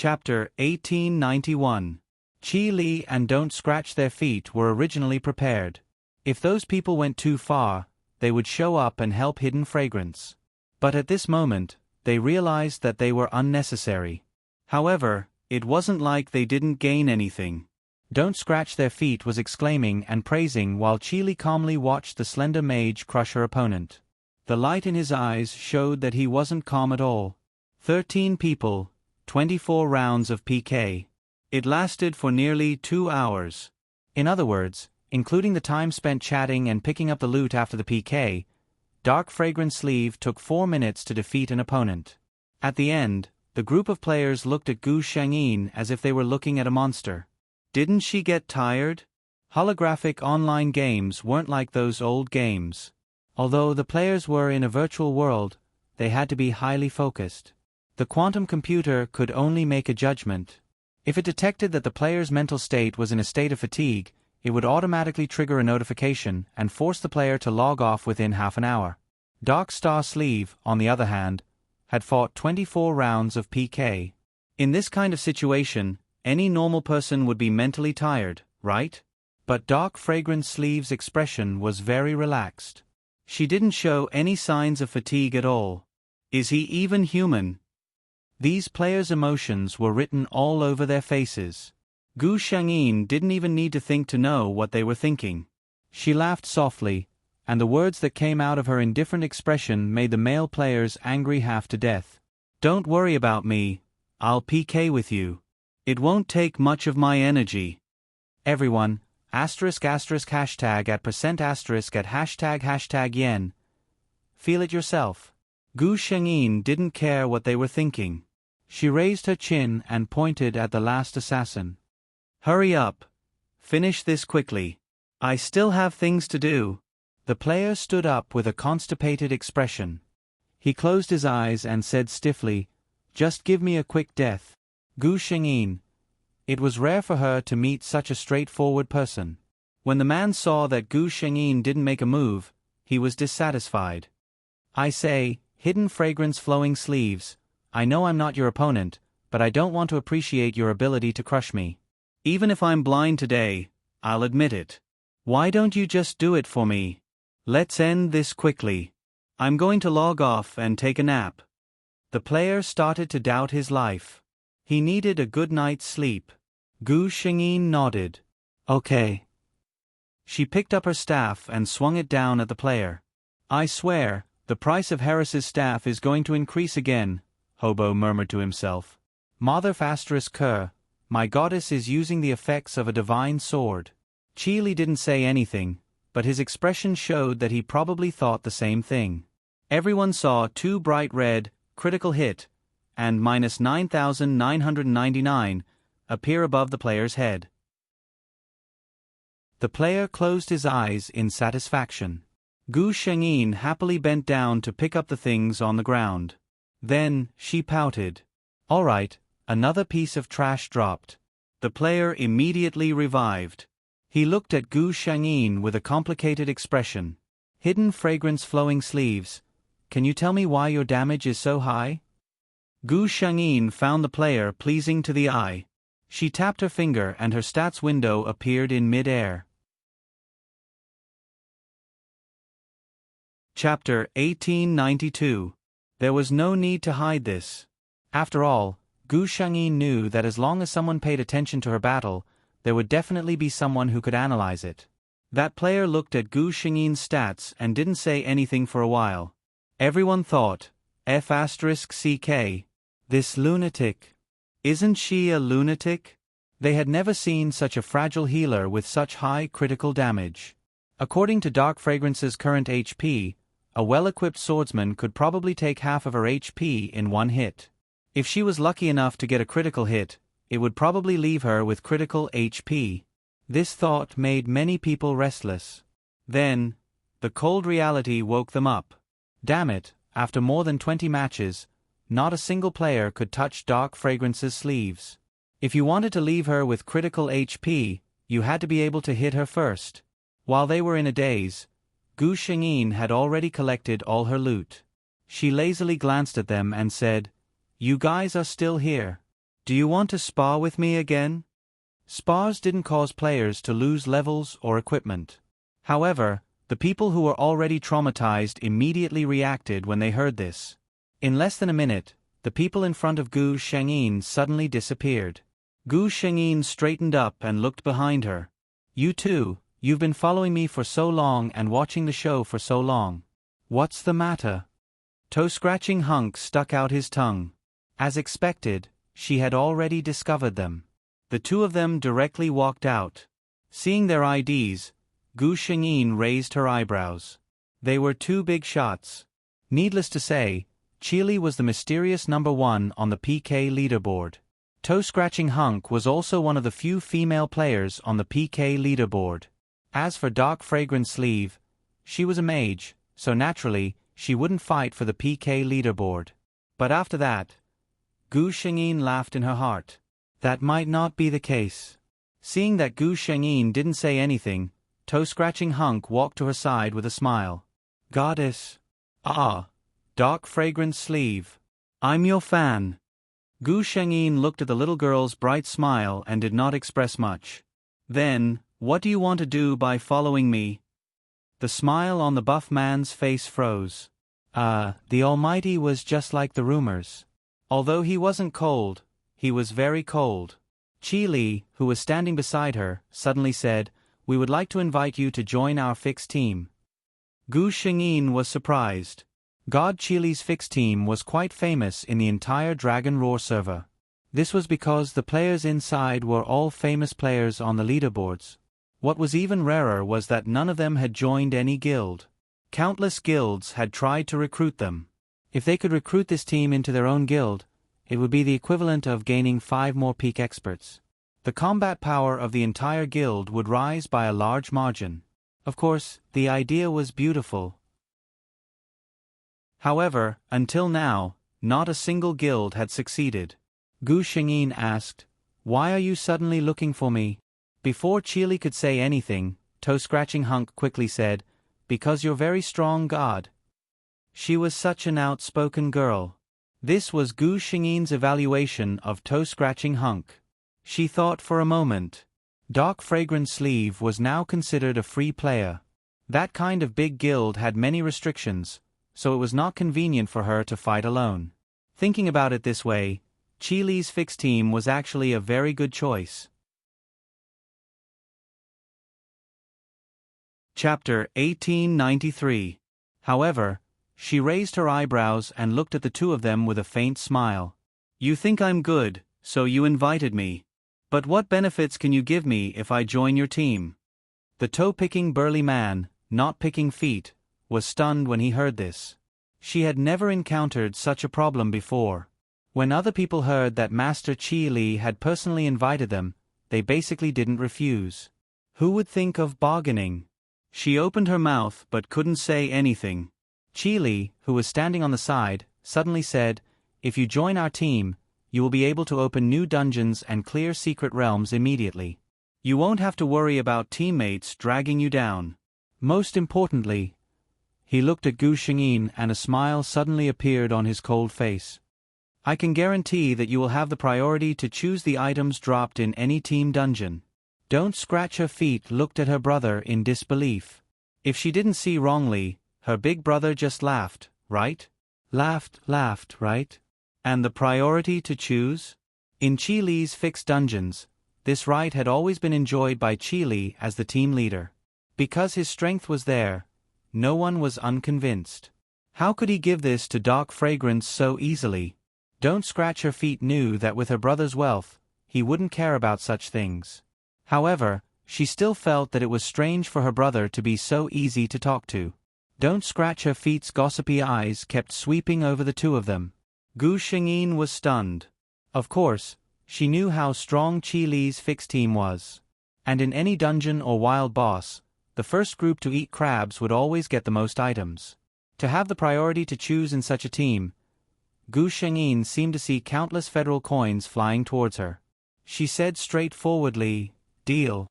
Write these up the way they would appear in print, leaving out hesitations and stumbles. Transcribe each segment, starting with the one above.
Chapter 1891. Chi Li and Don't Scratch Their Feet were originally prepared. If those people went too far, they would show up and help Hidden Fragrance. But at this moment, they realized that they were unnecessary. However, it wasn't like they didn't gain anything. Don't Scratch Their Feet was exclaiming and praising while Chi Li calmly watched the slender mage crush her opponent. The light in his eyes showed that he wasn't calm at all. 13 people, 24 rounds of PK. It lasted for nearly 2 hours. In other words, including the time spent chatting and picking up the loot after the PK, Dark Fragrance Sleeve took 4 minutes to defeat an opponent. At the end, the group of players looked at Gu Shangyin as if they were looking at a monster. Didn't she get tired? Holographic online games weren't like those old games. Although the players were in a virtual world, they had to be highly focused. The quantum computer could only make a judgment. If it detected that the player's mental state was in a state of fatigue, it would automatically trigger a notification and force the player to log off within half an hour. Dark Star Sleeve, on the other hand, had fought 24 rounds of PK. In this kind of situation, any normal person would be mentally tired, right? But Dark Fragrance Sleeve's expression was very relaxed. She didn't show any signs of fatigue at all. Is he even human? These players' emotions were written all over their faces. Gu Shangyin didn't even need to think to know what they were thinking. She laughed softly, and the words that came out of her indifferent expression made the male players angry half to death. Don't worry about me, I'll PK with you. It won't take much of my energy. Everyone, hashtag at percent asterisk at hashtag yen. Feel it yourself. Gu Shangyin didn't care what they were thinking. She raised her chin and pointed at the last assassin. Hurry up. Finish this quickly. I still have things to do. The player stood up with a constipated expression. He closed his eyes and said stiffly, "Just give me a quick death." Gu Shangyin. It was rare for her to meet such a straightforward person. When the man saw that Gu Shangyin didn't make a move, he was dissatisfied. I say, Hidden Fragrance Flowing Sleeves, I know I'm not your opponent, but I don't want to appreciate your ability to crush me. Even if I'm blind today, I'll admit it. Why don't you just do it for me? Let's end this quickly. I'm going to log off and take a nap. The player started to doubt his life. He needed a good night's sleep. Gu Shangyin nodded. Okay. She picked up her staff and swung it down at the player. I swear, the price of Harris's staff is going to increase again, Hobo murmured to himself. Mother Kerr, my goddess is using the effects of a divine sword. Chi Li didn't say anything, but his expression showed that he probably thought the same thing. Everyone saw 2 bright red, critical hit, and minus 9,999 appear above the player's head. The player closed his eyes in satisfaction. Gu Shangyin happily bent down to pick up the things on the ground. Then, she pouted. All right, another piece of trash dropped. The player immediately revived. He looked at Gu Shangyin with a complicated expression. Hidden Fragrance Flowing Sleeves, can you tell me why your damage is so high? Gu Shangyin found the player pleasing to the eye. She tapped her finger and her stats window appeared in mid-air. Chapter 1892. There was no need to hide this. After all, Gu Shangyin knew that as long as someone paid attention to her battle, there would definitely be someone who could analyze it. That player looked at Gu Shangyin's stats and didn't say anything for a while. Everyone thought, F***CK. This lunatic. Isn't she a lunatic? They had never seen such a fragile healer with such high critical damage. According to Dark Fragrance's current HP, a well-equipped swordsman could probably take half of her HP in one hit. If she was lucky enough to get a critical hit, it would probably leave her with critical HP. This thought made many people restless. Then, the cold reality woke them up. Damn it, after more than 20 matches, not a single player could touch Dark Fragrance's sleeves. If you wanted to leave her with critical HP, you had to be able to hit her first. While they were in a daze, Gu Shangyin had already collected all her loot. She lazily glanced at them and said, "You guys are still here. Do you want to spar with me again? Spars didn't cause players to lose levels or equipment. However, the people who were already traumatized immediately reacted when they heard this. In less than a minute, the people in front of Gu Shengyin suddenly disappeared. Gu Shengyin straightened up and looked behind her. You too, you've been following me for so long and watching the show for so long. What's the matter? Toe-scratching Hunk stuck out his tongue. As expected, she had already discovered them. The two of them directly walked out. Seeing their IDs, Gu Shengyin raised her eyebrows. They were two big shots. Needless to say, Qili was the mysterious number 1 on the PK leaderboard. Toe-scratching Hunk was also one of the few female players on the PK leaderboard. As for Dark Fragrance Sleeve, she was a mage, so naturally, she wouldn't fight for the PK leaderboard. But after that, Gu Shengyin laughed in her heart. That might not be the case. Seeing that Gu Shengyin didn't say anything, Toe-scratching Hunk walked to her side with a smile. Goddess. Ah, Dark Fragrance Sleeve. I'm your fan. Gu Shengyin looked at the little girl's bright smile and did not express much. Then, what do you want to do by following me? The smile on the buff man's face froze. The Almighty was just like the rumors. Although he wasn't cold, he was very cold. Qili, who was standing beside her, suddenly said, "We would like to invite you to join our fixed team." Gu Shengyin was surprised. God Qili's fixed team was quite famous in the entire Dragon Roar server. This was because the players inside were all famous players on the leaderboards. What was even rarer was that none of them had joined any guild. Countless guilds had tried to recruit them. If they could recruit this team into their own guild, it would be the equivalent of gaining 5 more peak experts. The combat power of the entire guild would rise by a large margin. Of course, the idea was beautiful. However, until now, not a single guild had succeeded. Gu Shengyin asked, "Why are you suddenly looking for me?" Before Qili could say anything, Toe-scratching Hunk quickly said, "Because you're very strong, God." She was such an outspoken girl. This was Gu Shengyin's evaluation of Toe-scratching Hunk. She thought for a moment. Dark Fragrance Sleeve was now considered a free player. That kind of big guild had many restrictions, so it was not convenient for her to fight alone. Thinking about it this way, Qili's fixed team was actually a very good choice. Chapter 1893. However, she raised her eyebrows and looked at the two of them with a faint smile. "You think I'm good, so you invited me. But what benefits can you give me if I join your team?" The toe-picking burly man, not picking feet, was stunned when he heard this. She had never encountered such a problem before. When other people heard that Master Qili had personally invited them, they basically didn't refuse. Who would think of bargaining? She opened her mouth but couldn't say anything. Qili, who was standing on the side, suddenly said, "If you join our team, you will be able to open new dungeons and clear secret realms immediately. You won't have to worry about teammates dragging you down. Most importantly," he looked at Gu Shengyin and a smile suddenly appeared on his cold face, "I can guarantee that you will have the priority to choose the items dropped in any team dungeon." Don't Scratch Her Feet looked at her brother in disbelief. If she didn't see wrongly, her big brother just laughed, right? Laughed, right? And the priority to choose? In Qili's fixed dungeons, this right had always been enjoyed by Qili as the team leader. Because his strength was there, no one was unconvinced. How could he give this to Dark Fragrance so easily? Don't Scratch Her Feet knew that with her brother's wealth, he wouldn't care about such things. However, she still felt that it was strange for her brother to be so easy to talk to. Don't Scratch Her Feet's gossipy eyes kept sweeping over the two of them. Gu Shengyin was stunned. Of course, she knew how strong Qili's fixed team was. And in any dungeon or wild boss, the first group to eat crabs would always get the most items. To have the priority to choose in such a team, Gu Shengyin seemed to see countless federal coins flying towards her. She said straightforwardly, "Deal."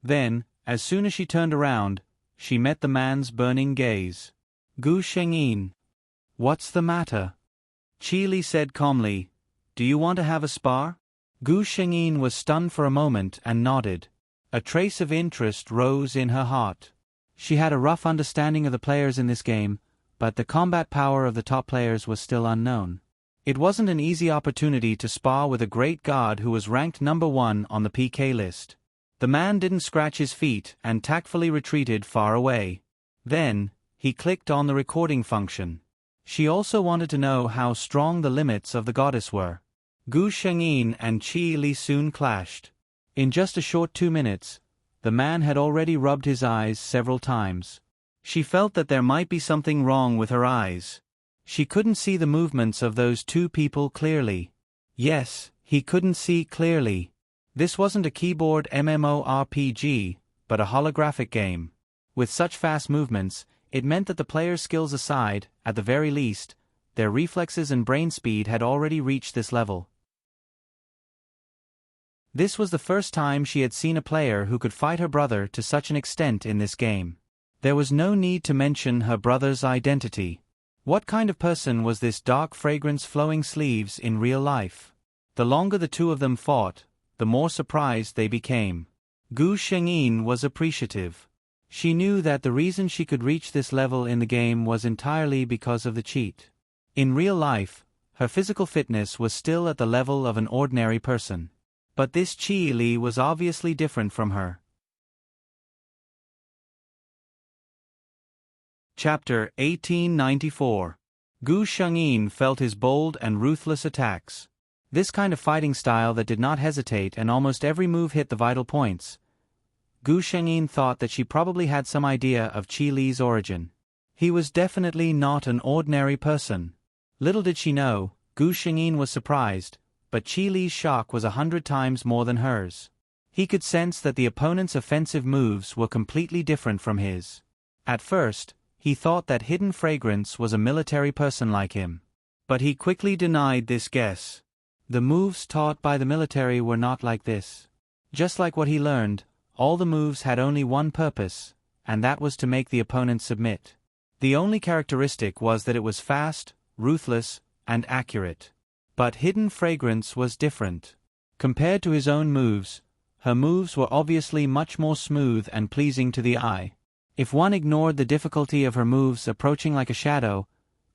Then, as soon as she turned around, she met the man's burning gaze. "Gu Shengyin. What's the matter?" Qili said calmly, "Do you want to have a spar?" Gu Shengyin was stunned for a moment and nodded. A trace of interest rose in her heart. She had a rough understanding of the players in this game, but the combat power of the top players was still unknown. It wasn't an easy opportunity to spar with a great god who was ranked number 1 on the PK list. The man didn't scratch his feet and tactfully retreated far away. Then, he clicked on the recording function. She also wanted to know how strong the limits of the goddess were. Gu Shengyin and Qi Li soon clashed. In just a short 2 minutes, the man had already rubbed his eyes several times. She felt that there might be something wrong with her eyes. She couldn't see the movements of those two people clearly. Yes, he couldn't see clearly. This wasn't a keyboard MMORPG, but a holographic game. With such fast movements, it meant that the player's skills aside, at the very least, their reflexes and brain speed had already reached this level. This was the first time she had seen a player who could fight her brother to such an extent in this game. There was no need to mention her brother's identity. What kind of person was this dark fragrance-flowing sleeves in real life? The longer the two of them fought, the more surprised they became. Gu Shengyin was appreciative. She knew that the reason she could reach this level in the game was entirely because of the cheat. In real life, her physical fitness was still at the level of an ordinary person. But this Qi Li was obviously different from her. Chapter 1894. Gu Shengyin felt his bold and ruthless attacks. This kind of fighting style that did not hesitate and almost every move hit the vital points. Gu Shengyin thought that she probably had some idea of Qi Li's origin. He was definitely not an ordinary person. Little did she know, Gu Shengyin was surprised, but Qi Li's shock was 100 times more than hers. He could sense that the opponent's offensive moves were completely different from his. At first, he thought that Hidden Fragrance was a military person like him. But he quickly denied this guess. The moves taught by the military were not like this. Just like what he learned, all the moves had only one purpose, and that was to make the opponent submit. The only characteristic was that it was fast, ruthless, and accurate. But Hidden Fragrance was different. Compared to his own moves, her moves were obviously much more smooth and pleasing to the eye. If one ignored the difficulty of her moves approaching like a shadow,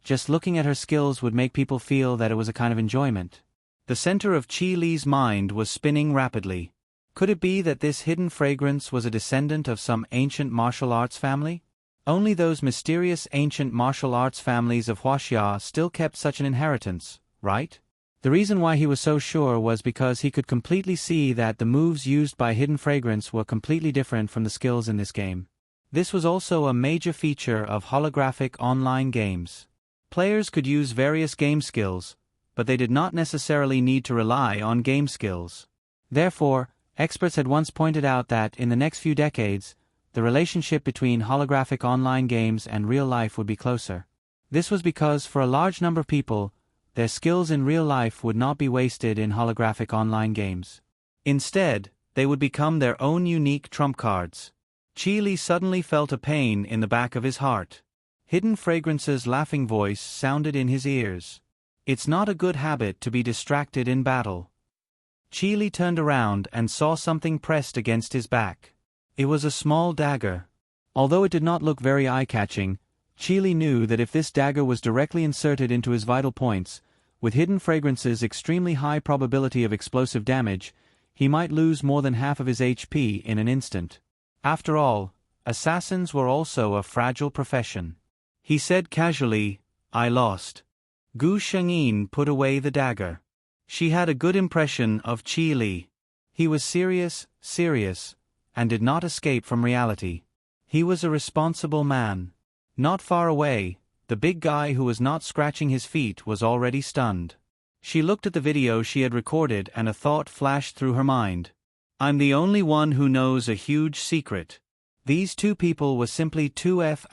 just looking at her skills would make people feel that it was a kind of enjoyment. The center of Qi Li's mind was spinning rapidly. Could it be that this Hidden Fragrance was a descendant of some ancient martial arts family? Only those mysterious ancient martial arts families of Huaxia still kept such an inheritance, right? The reason why he was so sure was because he could completely see that the moves used by Hidden Fragrance were completely different from the skills in this game. This was also a major feature of holographic online games. Players could use various game skills, but they did not necessarily need to rely on game skills. Therefore, experts had once pointed out that in the next few decades, the relationship between holographic online games and real life would be closer. This was because for a large number of people, their skills in real life would not be wasted in holographic online games. Instead, they would become their own unique trump cards. Qi Li suddenly felt a pain in the back of his heart. Hidden Fragrance's laughing voice sounded in his ears. It's not a good habit to be distracted in battle. Qi Li turned around and saw something pressed against his back. It was a small dagger. Although it did not look very eye-catching, Qi Li knew that if this dagger was directly inserted into his vital points, with Hidden Fragrance's extremely high probability of explosive damage, he might lose more than half of his HP in an instant. After all, assassins were also a fragile profession. He said casually, "I lost." Gu Shengyin put away the dagger. She had a good impression of Qi Li. He was serious, and did not escape from reality. He was a responsible man. Not far away, the big guy who was not scratching his feet was already stunned. She looked at the video she had recorded and a thought flashed through her mind. I'm the only one who knows a huge secret. These two people were simply 2F**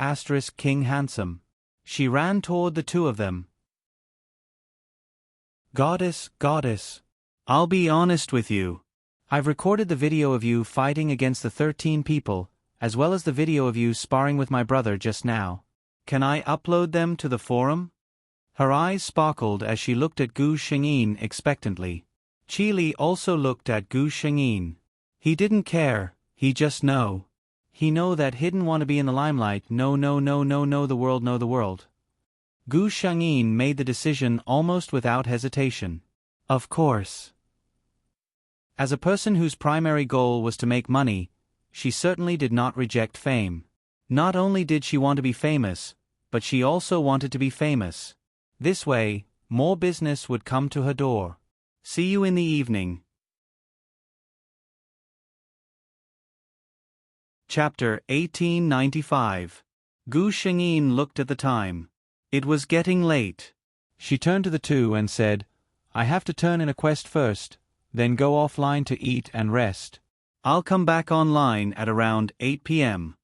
King Handsome. She ran toward the two of them. Goddess, I'll be honest with you. I've recorded the video of you fighting against the 13 people, as well as the video of you sparring with my brother just now. Can I upload them to the forum? Her eyes sparkled as she looked at Gu Shengyin expectantly. Qi Li also looked at Gu Shengyin. He didn't care, he just know. He know that hidden wanna be in the limelight, no the world. Gu Shengyin made the decision almost without hesitation. Of course. As a person whose primary goal was to make money, she certainly did not reject fame. Not only did she want to be famous, but she also wanted to be famous. This way, more business would come to her door. See you in the evening. Chapter 1895. Gu Shengyin looked at the time. It was getting late. She turned to the two and said, I have to turn in a quest first, then go offline to eat and rest. I'll come back online at around 8 p.m.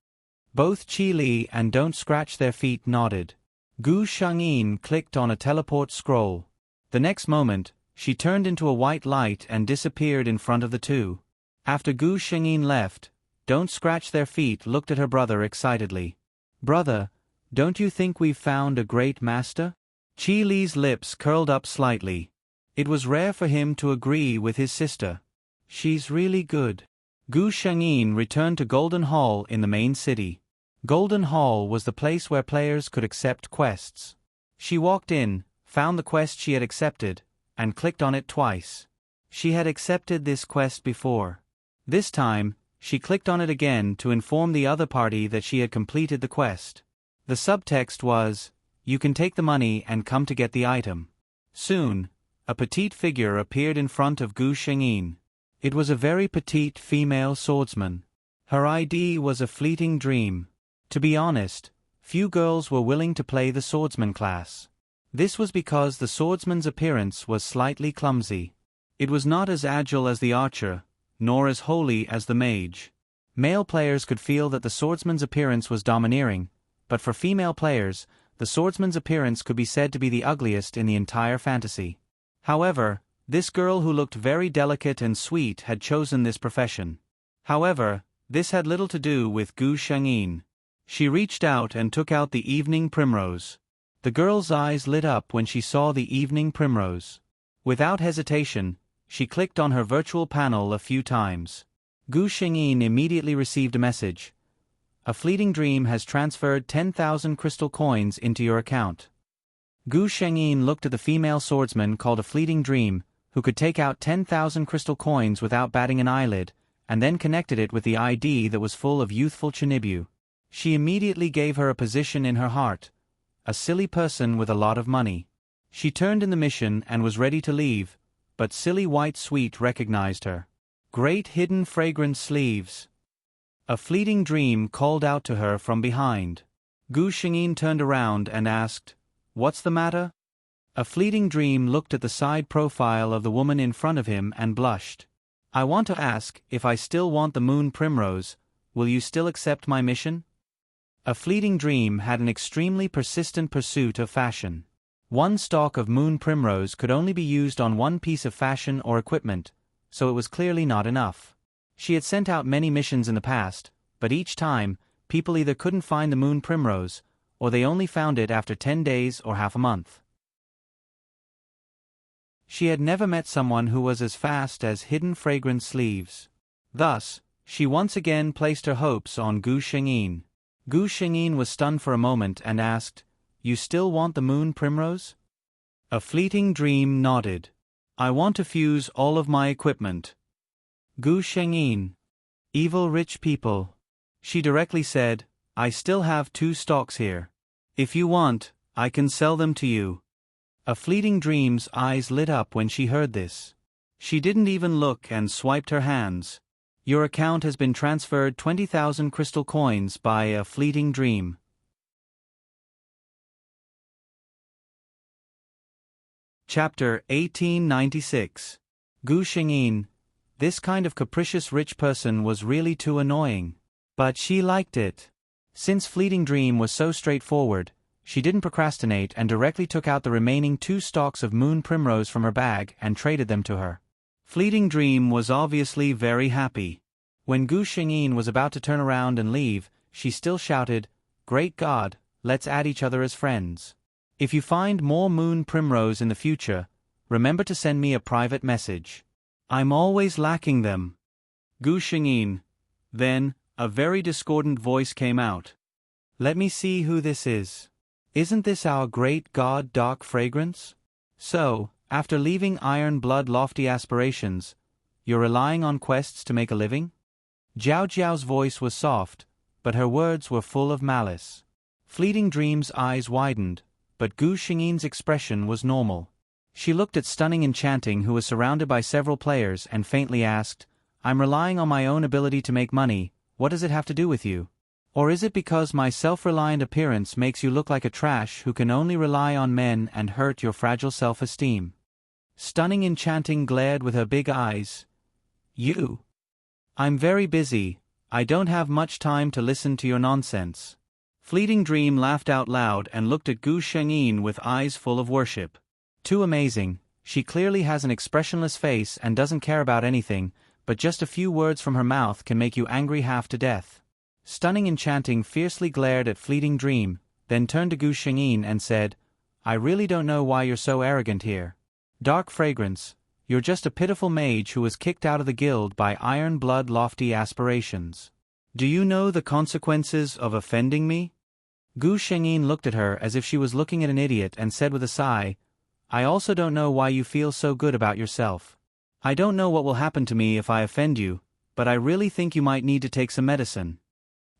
Both Qi Li and Don't Scratch Their Feet nodded. Gu Shengyin clicked on a teleport scroll. The next moment, she turned into a white light and disappeared in front of the two. After Gu Shengyin left, Don't Scratch Their Feet looked at her brother excitedly. Brother, don't you think we've found a great master? Qi Li's lips curled up slightly. It was rare for him to agree with his sister. She's really good. Gu Shengyin returned to Golden Hall in the main city. Golden Hall was the place where players could accept quests. She walked in, found the quest she had accepted, and clicked on it twice. She had accepted this quest before. This time, she clicked on it again to inform the other party that she had completed the quest. The subtext was, you can take the money and come to get the item. Soon, a petite figure appeared in front of Gu Shengyin. It was a very petite female swordsman. Her ID was a fleeting dream. To be honest, few girls were willing to play the swordsman class. This was because the swordsman's appearance was slightly clumsy. It was not as agile as the archer, nor as holy as the mage. Male players could feel that the swordsman's appearance was domineering, but for female players, the swordsman's appearance could be said to be the ugliest in the entire fantasy. However, this girl who looked very delicate and sweet had chosen this profession. However, this had little to do with Gu Shengyin. She reached out and took out the evening primrose. The girl's eyes lit up when she saw the evening primrose. Without hesitation, she clicked on her virtual panel a few times. Gu Shengyin immediately received a message. A fleeting dream has transferred 10,000 crystal coins into your account. Gu Shengyin looked at the female swordsman called a fleeting dream, who could take out 10,000 crystal coins without batting an eyelid, and then connected it with the ID that was full of youthful Chinibu. She immediately gave her a position in her heart, a silly person with a lot of money. She turned in the mission and was ready to leave, but Silly White Sweet recognized her. Great hidden fragrant sleeves. A fleeting dream called out to her from behind. Gu Shengyin turned around and asked, What's the matter? A fleeting dream looked at the side profile of the woman in front of him and blushed. I want to ask, if I still want the moon primrose, will you still accept my mission? A fleeting dream had an extremely persistent pursuit of fashion. One stalk of moon primrose could only be used on one piece of fashion or equipment, so it was clearly not enough. She had sent out many missions in the past, but each time, people either couldn't find the moon primrose, or they only found it after 10 days or half a month. She had never met someone who was as fast as hidden fragrant sleeves. Thus, she once again placed her hopes on Gu Shengyin. Gu Shengyin was stunned for a moment and asked, You still want the moon primrose? A fleeting dream nodded. I want to fuse all of my equipment. Gu Shengyin. Evil rich people. She directly said, I still have 2 stocks here. If you want, I can sell them to you. A fleeting dream's eyes lit up when she heard this. She didn't even look and swiped her hands. Your account has been transferred 20,000 crystal coins by a fleeting dream. Chapter 1896. Gu Shengyin. This kind of capricious rich person was really too annoying. But she liked it. Since Fleeting Dream was so straightforward, she didn't procrastinate and directly took out the remaining 2 stalks of moon primrose from her bag and traded them to her. Fleeting Dream was obviously very happy. When Gu Shengyin was about to turn around and leave, she still shouted, Great God, let's add each other as friends. If you find more moon primrose in the future, remember to send me a private message. I'm always lacking them. Gu Shengyin. Then, a very discordant voice came out. Let me see who this is. Isn't this our great god Dark Fragrance? So, after leaving Iron Blood lofty aspirations, you're relying on quests to make a living? Jiao Jiao's voice was soft, but her words were full of malice. Fleeting Dream's eyes widened, but Gu Shengyin's expression was normal. She looked at Stunning Enchanting, who was surrounded by several players, and faintly asked, I'm relying on my own ability to make money, what does it have to do with you? Or is it because my self-reliant appearance makes you look like a trash who can only rely on men and hurt your fragile self-esteem? Stunning Enchanting glared with her big eyes. You? I'm very busy, I don't have much time to listen to your nonsense. Fleeting Dream laughed out loud and looked at Gu Shengyin with eyes full of worship. Too amazing, she clearly has an expressionless face and doesn't care about anything, but just a few words from her mouth can make you angry half to death. Stunning Enchanting fiercely glared at Fleeting Dream, then turned to Gu Shengyin and said, I really don't know why you're so arrogant here. Dark Fragrance, you're just a pitiful mage who was kicked out of the guild by Iron Blood lofty aspirations. Do you know the consequences of offending me? Gu Shengyin looked at her as if she was looking at an idiot and said with a sigh, I also don't know why you feel so good about yourself. I don't know what will happen to me if I offend you, but I really think you might need to take some medicine.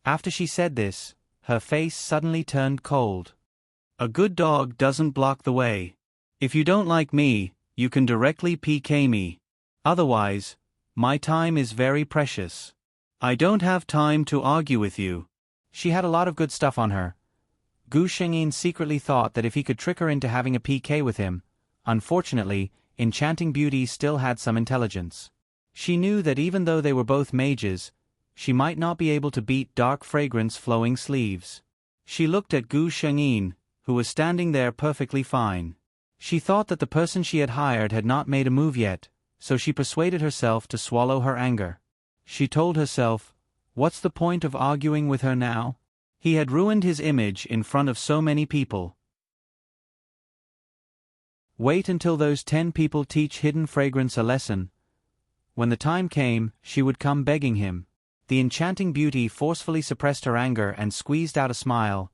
After she said this, her face suddenly turned cold. A good dog doesn't block the way. If you don't like me, you can directly PK me. Otherwise, my time is very precious. I don't have time to argue with you. She had a lot of good stuff on her. Gu Shengyin secretly thought that if he could trick her into having a PK with him, unfortunately, Enchanting Beauty still had some intelligence. She knew that even though they were both mages, she might not be able to beat Dark Fragrance Flowing Sleeves. She looked at Gu Shengyin, who was standing there perfectly fine. She thought that the person she had hired had not made a move yet, so she persuaded herself to swallow her anger. She told herself, what's the point of arguing with her now? He had ruined his image in front of so many people. Wait until those 10 people teach Hidden Fragrance a lesson. When the time came, she would come begging him. The Enchanting Beauty forcefully suppressed her anger and squeezed out a smile.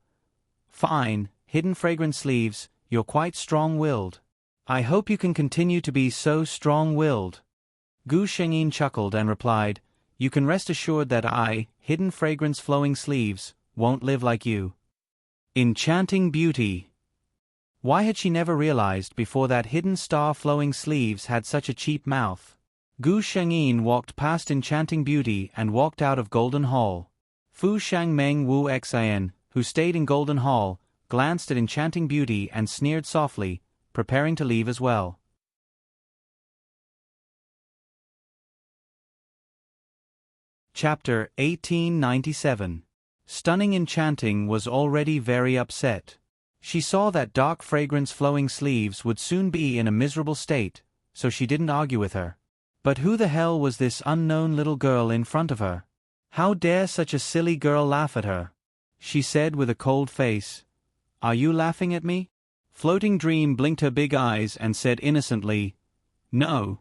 Fine, Hidden Fragrance Sleeves, you're quite strong-willed. I hope you can continue to be so strong-willed. Gu Shengyin chuckled and replied, you can rest assured that I, Hidden Fragrance Flowing Sleeves, won't live like you. Enchanting Beauty. Why had she never realized before that Hidden Star Flowing Sleeves had such a cheap mouth? Gu Shengyin walked past Enchanting Beauty and walked out of Golden Hall. Fu Shangmeng Wu Xin, who stayed in Golden Hall, glanced at Enchanting Beauty and sneered softly, preparing to leave as well. Chapter 1897. Stunning Enchanting was already very upset. She saw that Dark Fragrance Flowing Sleeves would soon be in a miserable state, so she didn't argue with her. But who the hell was this unknown little girl in front of her? How dare such a silly girl laugh at her? She said with a cold face, Are you laughing at me? Floating Dream blinked her big eyes and said innocently, No.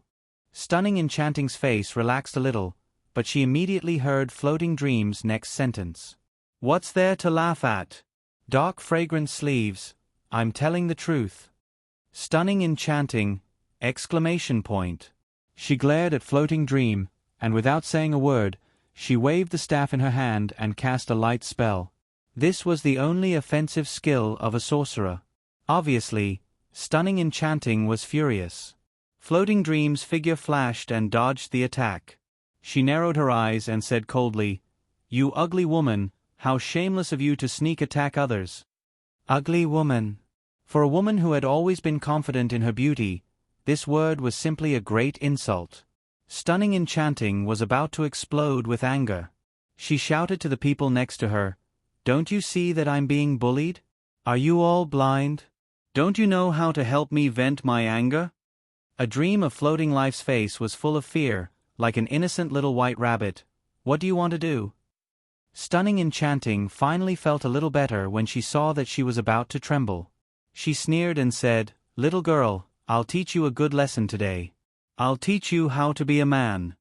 Stunning Enchanting's face relaxed a little, but she immediately heard Floating Dream's next sentence. What's there to laugh at? Dark Fragrance Sleeves, I'm telling the truth. Stunning Enchanting! Exclamation point. She glared at Floating Dream, and without saying a word, she waved the staff in her hand and cast a light spell. This was the only offensive skill of a sorcerer. Obviously, Stunning Enchanting was furious. Floating Dream's figure flashed and dodged the attack. She narrowed her eyes and said coldly, You ugly woman, how shameless of you to sneak attack others. Ugly woman. For a woman who had always been confident in her beauty, this word was simply a great insult. Stunning Enchanting was about to explode with anger. She shouted to the people next to her, Don't you see that I'm being bullied? Are you all blind? Don't you know how to help me vent my anger? A dream of Floating Life's face was full of fear, like an innocent little white rabbit. What do you want to do? Stunning Enchanting finally felt a little better when she saw that she was about to tremble. She sneered and said, Little girl, I'll teach you a good lesson today. I'll teach you how to be a man.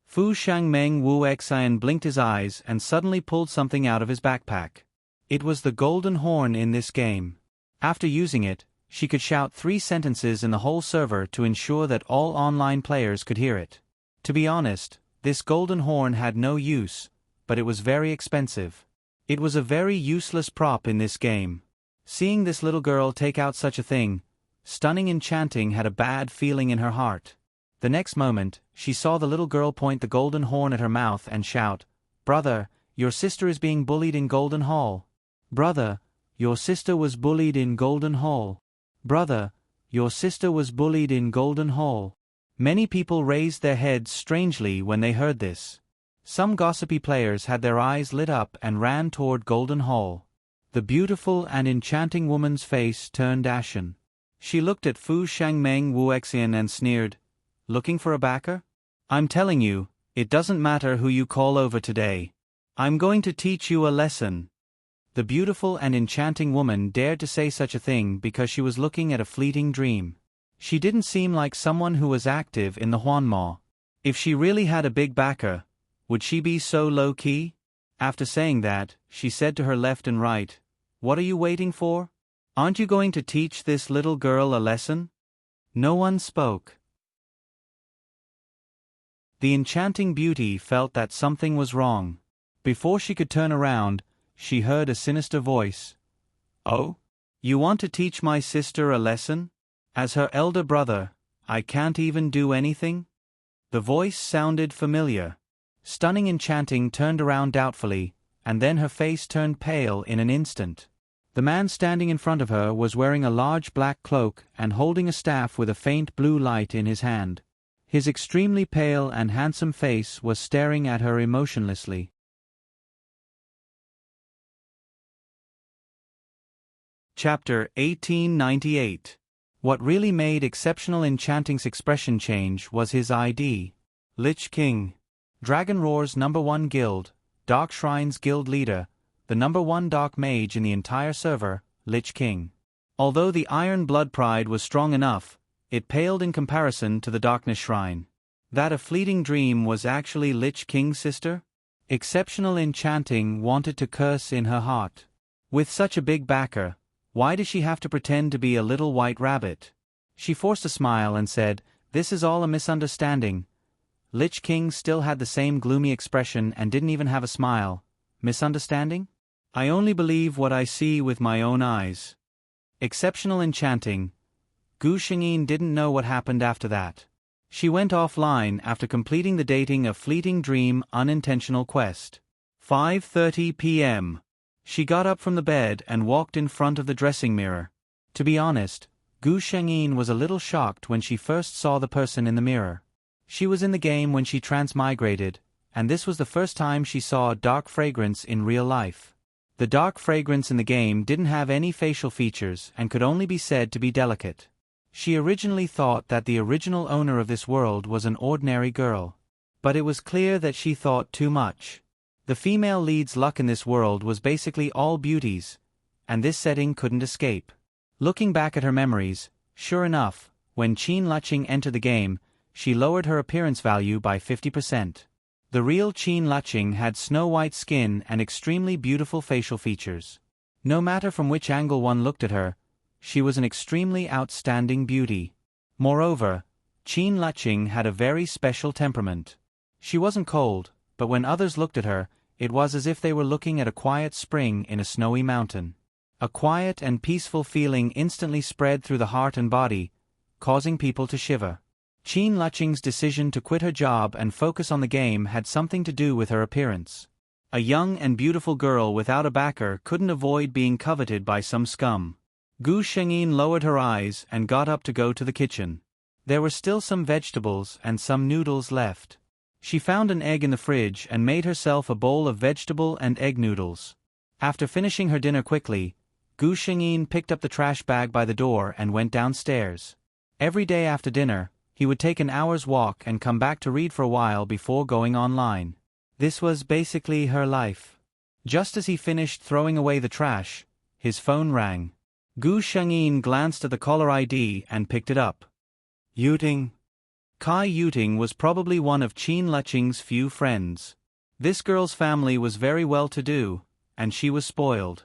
Fu Shangmeng Wu Xian blinked his eyes and suddenly pulled something out of his backpack. It was the golden horn in this game. After using it, she could shout 3 sentences in the whole server to ensure that all online players could hear it. To be honest, this golden horn had no use, but it was very expensive. It was a very useless prop in this game. Seeing this little girl take out such a thing, Stunning Enchanting had a bad feeling in her heart. The next moment, she saw the little girl point the golden horn at her mouth and shout, "Brother, your sister is being bullied in Golden Hall. Brother, your sister was bullied in Golden Hall. Brother, your sister was bullied in Golden Hall." Many people raised their heads strangely when they heard this. Some gossipy players had their eyes lit up and ran toward Golden Hall. The beautiful and enchanting woman's face turned ashen. She looked at Fu Shangmeng Wu Xian and sneered, "Looking for a backer? I'm telling you, it doesn't matter who you call over today. I'm going to teach you a lesson." The beautiful and enchanting woman dared to say such a thing because she was looking at a fleeting dream. She didn't seem like someone who was active in the Huanma. If she really had a big backer, would she be so low-key? After saying that, she said to her left and right, "What are you waiting for? Aren't you going to teach this little girl a lesson?" No one spoke. The enchanting beauty felt that something was wrong. Before she could turn around, she heard a sinister voice. "Oh? You want to teach my sister a lesson? As her elder brother, I can't even do anything?" The voice sounded familiar. Stunning Enchanting turned around doubtfully, and then her face turned pale in an instant. The man standing in front of her was wearing a large black cloak and holding a staff with a faint blue light in his hand. His extremely pale and handsome face was staring at her emotionlessly. Chapter 1898. What really made Exceptional Enchanting's expression change was his ID. Lich King. Dragon Roar's #1 guild, Dark Shrine's guild leader, the #1 dark mage in the entire server, Lich King. Although the Iron Blood pride was strong enough, it paled in comparison to the Darkness Shrine. That a fleeting dream was actually Lich King's sister? Exceptional Enchanting wanted to curse in her heart. With such a big backer, why does she have to pretend to be a little white rabbit? She forced a smile and said, "This is all a misunderstanding." Lich King still had the same gloomy expression and didn't even have a smile. Misunderstanding? I only believe what I see with my own eyes. Exceptional Enchanting. Gu Shengyin didn't know what happened after that. She went offline after completing the dating a fleeting dream unintentional quest. 5:30 p.m. She got up from the bed and walked in front of the dressing mirror. To be honest, Gu Shengyin was a little shocked when she first saw the person in the mirror. She was in the game when she transmigrated, and this was the first time she saw dark fragrance in real life. The dark fragrance in the game didn't have any facial features and could only be said to be delicate. She originally thought that the original owner of this world was an ordinary girl. But it was clear that she thought too much. The female lead's luck in this world was basically all beauties, and this setting couldn't escape. Looking back at her memories, sure enough, when Qin Luqing entered the game, she lowered her appearance value by 50%. The real Qin Luqing had snow-white skin and extremely beautiful facial features. No matter from which angle one looked at her, she was an extremely outstanding beauty. Moreover, Qin Luqing had a very special temperament. She wasn't cold, but when others looked at her, it was as if they were looking at a quiet spring in a snowy mountain. A quiet and peaceful feeling instantly spread through the heart and body, causing people to shiver. Qin Luqing's decision to quit her job and focus on the game had something to do with her appearance. A young and beautiful girl without a backer couldn't avoid being coveted by some scum. Gu Shengyin lowered her eyes and got up to go to the kitchen. There were still some vegetables and some noodles left. She found an egg in the fridge and made herself a bowl of vegetable and egg noodles. After finishing her dinner quickly, Gu Shengyin picked up the trash bag by the door and went downstairs. Every day after dinner, he would take an hour's walk and come back to read for a while before going online. This was basically her life. Just as he finished throwing away the trash, his phone rang. Gu Shengyin glanced at the caller ID and picked it up. "Yuting." Kai Yuting was probably one of Qin Luqing's few friends. This girl's family was very well-to-do, and she was spoiled.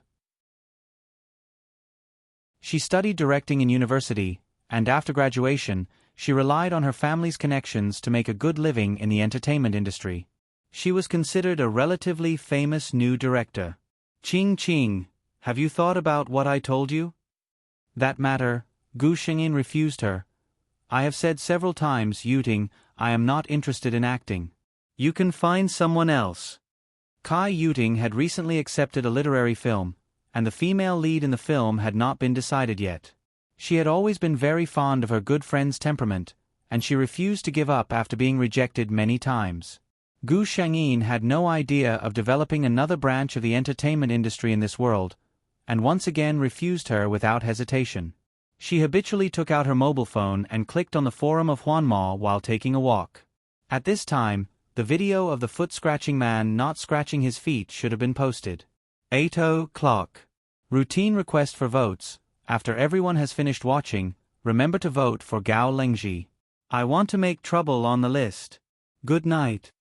She studied directing in university, and after graduation, she relied on her family's connections to make a good living in the entertainment industry. She was considered a relatively famous new director. Qing, have you thought about what I told you? That matter, Gu Shengyin refused her. I have said several times, Yuting, I am not interested in acting. You can find someone else. Kai Yuting had recently accepted a literary film, and the female lead in the film had not been decided yet. She had always been very fond of her good friend's temperament, and she refused to give up after being rejected many times. Gu Shengyin had no idea of developing another branch of the entertainment industry in this world, and once again refused her without hesitation. She habitually took out her mobile phone and clicked on the forum of Huanma while taking a walk. At this time, the video of the foot-scratching man not scratching his feet should have been posted. 8:00. Routine request for votes. After everyone has finished watching, remember to vote for Gao Lengji. I want to make trouble on the list. Good night.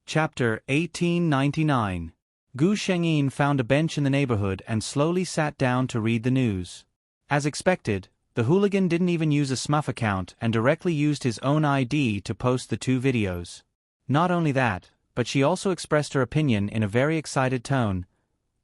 Chapter 1899. Gu Shengyin found a bench in the neighborhood and slowly sat down to read the news. As expected, the hooligan didn't even use a SMUF account and directly used his own ID to post the two videos. Not only that, but she also expressed her opinion in a very excited tone.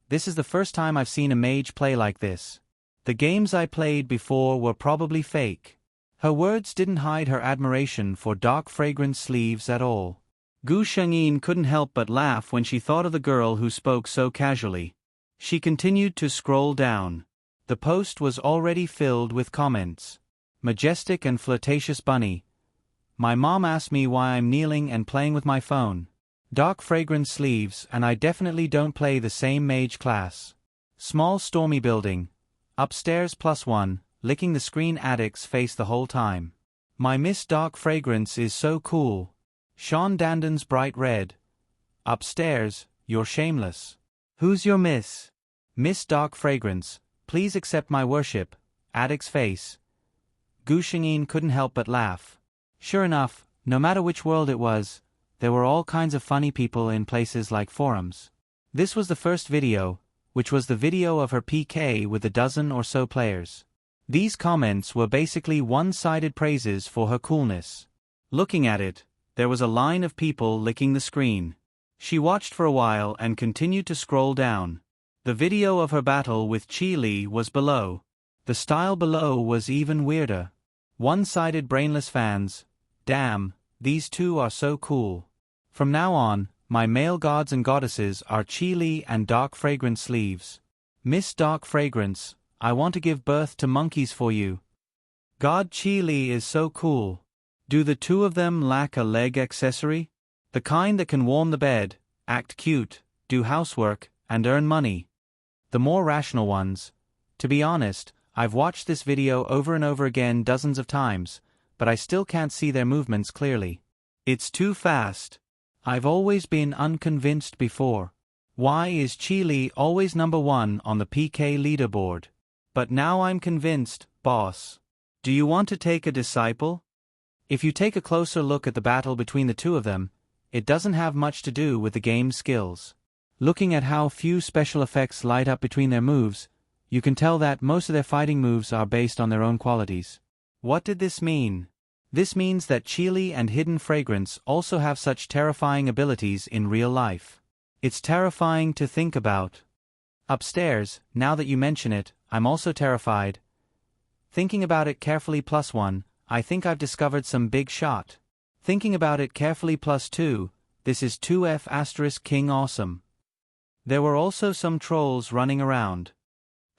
This is the first time I've seen a mage play like this. The games I played before were probably fake. Her words didn't hide her admiration for dark fragrance sleeves at all. Gu Shengyin couldn't help but laugh when she thought of the girl who spoke so casually. She continued to scroll down. The post was already filled with comments. Majestic and flirtatious bunny. My mom asked me why I'm kneeling and playing with my phone. Dark fragrance sleeves, and I definitely don't play the same mage class. Small stormy building. Upstairs +1, licking the screen addict's face the whole time. My Miss Dark Fragrance is so cool. Sean Dandon's bright red. Upstairs, you're shameless. Who's your miss? Miss Dark Fragrance, please accept my worship. Addict's face. Gu Shengyin couldn't help but laugh. Sure enough, no matter which world it was, there were all kinds of funny people in places like forums. This was the first video, which was the video of her PK with a dozen or so players. These comments were basically one-sided praises for her coolness. Looking at it, there was a line of people licking the screen. She watched for a while and continued to scroll down. The video of her battle with Qi Li was below. The style below was even weirder. One-sided brainless fans. Damn, these two are so cool. From now on, my male gods and goddesses are Qi Li and Dark Fragrance sleeves. Miss Dark Fragrance, I want to give birth to monkeys for you. God Qi Li is so cool. Do the two of them lack a leg accessory? The kind that can warm the bed, act cute, do housework, and earn money. The more rational ones. To be honest, I've watched this video over and over again dozens of times, but I still can't see their movements clearly. It's too fast. I've always been unconvinced before. Why is Qi Li always number 1 on the PK leaderboard? But now I'm convinced, boss. Do you want to take a disciple? If you take a closer look at the battle between the two of them, it doesn't have much to do with the game's skills. Looking at how few special effects light up between their moves, you can tell that most of their fighting moves are based on their own qualities. What did this mean? This means that Qi Li and Hidden Fragrance also have such terrifying abilities in real life. It's terrifying to think about. Upstairs, now that you mention it, I'm also terrified. Thinking about it carefully +1, I think I've discovered some big shot. Thinking about it carefully +2, this is 2F** King Awesome. There were also some trolls running around.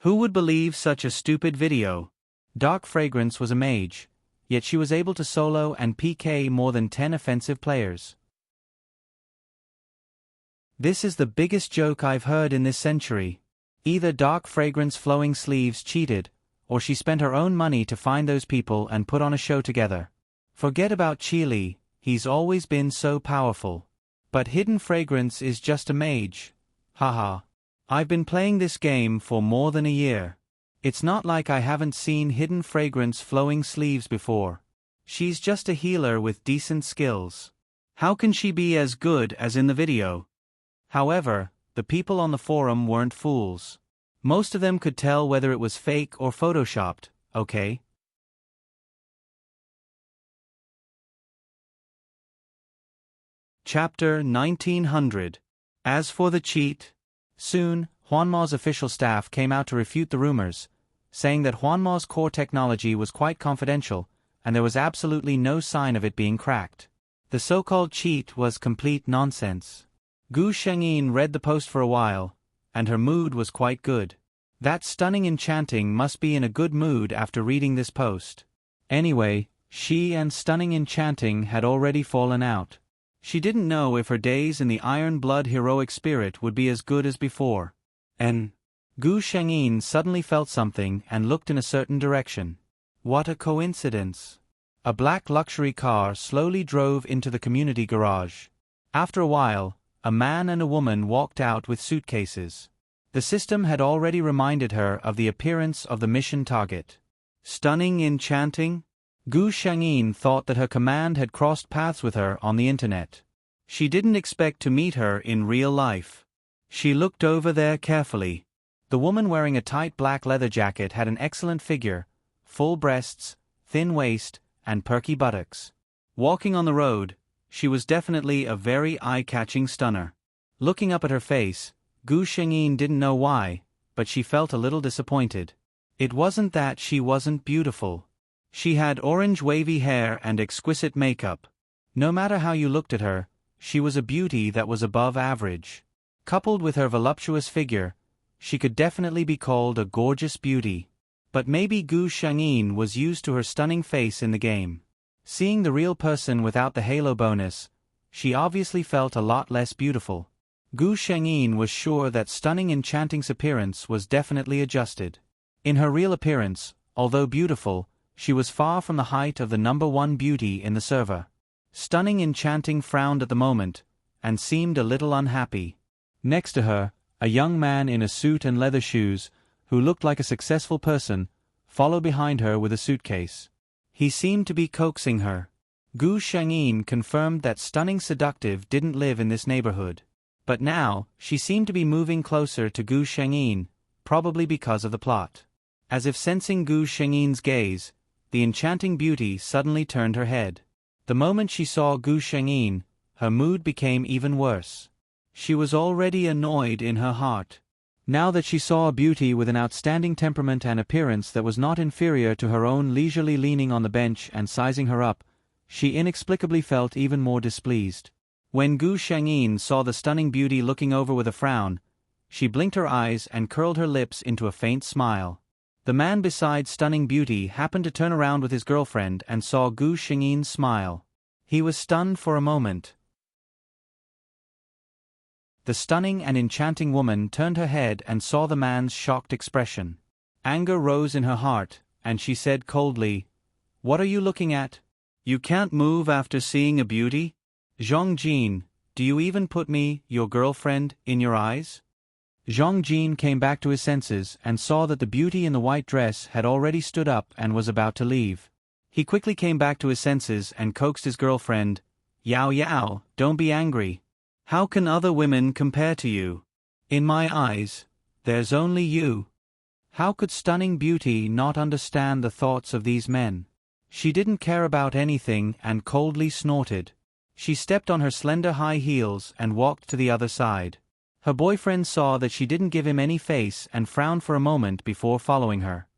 Who would believe such a stupid video? Dark Fragrance was a mage, yet she was able to solo and PK more than 10 offensive players. This is the biggest joke I've heard in this century. Either Dark Fragrance flowing sleeves cheated, or she spent her own money to find those people and put on a show together. Forget about Qi Li, he's always been so powerful. But Hidden Fragrance is just a mage. Haha. I've been playing this game for more than a year. It's not like I haven't seen hidden fragrance flowing sleeves before. She's just a healer with decent skills. How can she be as good as in the video? However, the people on the forum weren't fools. Most of them could tell whether it was fake or photoshopped, okay? Chapter 1900. As for the cheat. Soon, Huanma's official staff came out to refute the rumors, saying that Huanma's core technology was quite confidential, and there was absolutely no sign of it being cracked. The so-called cheat was complete nonsense. Gu Shengyin read the post for a while, and her mood was quite good. That stunning enchanting must be in a good mood after reading this post. Anyway, she and stunning enchanting had already fallen out. She didn't know if her days in the Iron Blood heroic spirit would be as good as before. And Gu Shengyin suddenly felt something and looked in a certain direction. What a coincidence! A black luxury car slowly drove into the community garage. After a while, a man and a woman walked out with suitcases. The system had already reminded her of the appearance of the mission target. Stunning enchanting? Gu Shengyin thought that her command had crossed paths with her on the internet. She didn't expect to meet her in real life. She looked over there carefully. The woman wearing a tight black leather jacket had an excellent figure, full breasts, thin waist, and perky buttocks. Walking on the road, she was definitely a very eye-catching stunner. Looking up at her face, Gu Shengyin didn't know why, but she felt a little disappointed. It wasn't that she wasn't beautiful. She had orange wavy hair and exquisite makeup. No matter how you looked at her, she was a beauty that was above average. Coupled with her voluptuous figure, she could definitely be called a gorgeous beauty. But maybe Gu Shengyin was used to her stunning face in the game. Seeing the real person without the halo bonus, she obviously felt a lot less beautiful. Gu Shengyin was sure that stunning enchanting's appearance was definitely adjusted. In her real appearance, although beautiful, she was far from the height of the #1 beauty in the server. Stunning enchanting frowned at the moment, and seemed a little unhappy. Next to her, a young man in a suit and leather shoes, who looked like a successful person, followed behind her with a suitcase. He seemed to be coaxing her. Gu Shengyin confirmed that stunning seductive didn't live in this neighborhood. But now, she seemed to be moving closer to Gu Shengyin, probably because of the plot. As if sensing Gu Shengyin's gaze, the enchanting beauty suddenly turned her head. The moment she saw Gu Shengyin, her mood became even worse. She was already annoyed in her heart. Now that she saw a beauty with an outstanding temperament and appearance that was not inferior to her own, leisurely leaning on the bench and sizing her up, she inexplicably felt even more displeased. When Gu Shengyin saw the stunning beauty looking over with a frown, she blinked her eyes and curled her lips into a faint smile. The man beside stunning beauty happened to turn around with his girlfriend and saw Gu Shengyin's smile. He was stunned for a moment. The stunning and enchanting woman turned her head and saw the man's shocked expression. Anger rose in her heart, and she said coldly, "What are you looking at? You can't move after seeing a beauty? Zhong Jin, do you even put me, your girlfriend, in your eyes?" Zhong Jin came back to his senses and saw that the beauty in the white dress had already stood up and was about to leave. He quickly came back to his senses and coaxed his girlfriend, "Yao Yao, don't be angry. How can other women compare to you? In my eyes, there's only you." How could stunning beauty not understand the thoughts of these men? She didn't care about anything and coldly snorted. She stepped on her slender high heels and walked to the other side. Her boyfriend saw that she didn't give him any face and frowned for a moment before following her.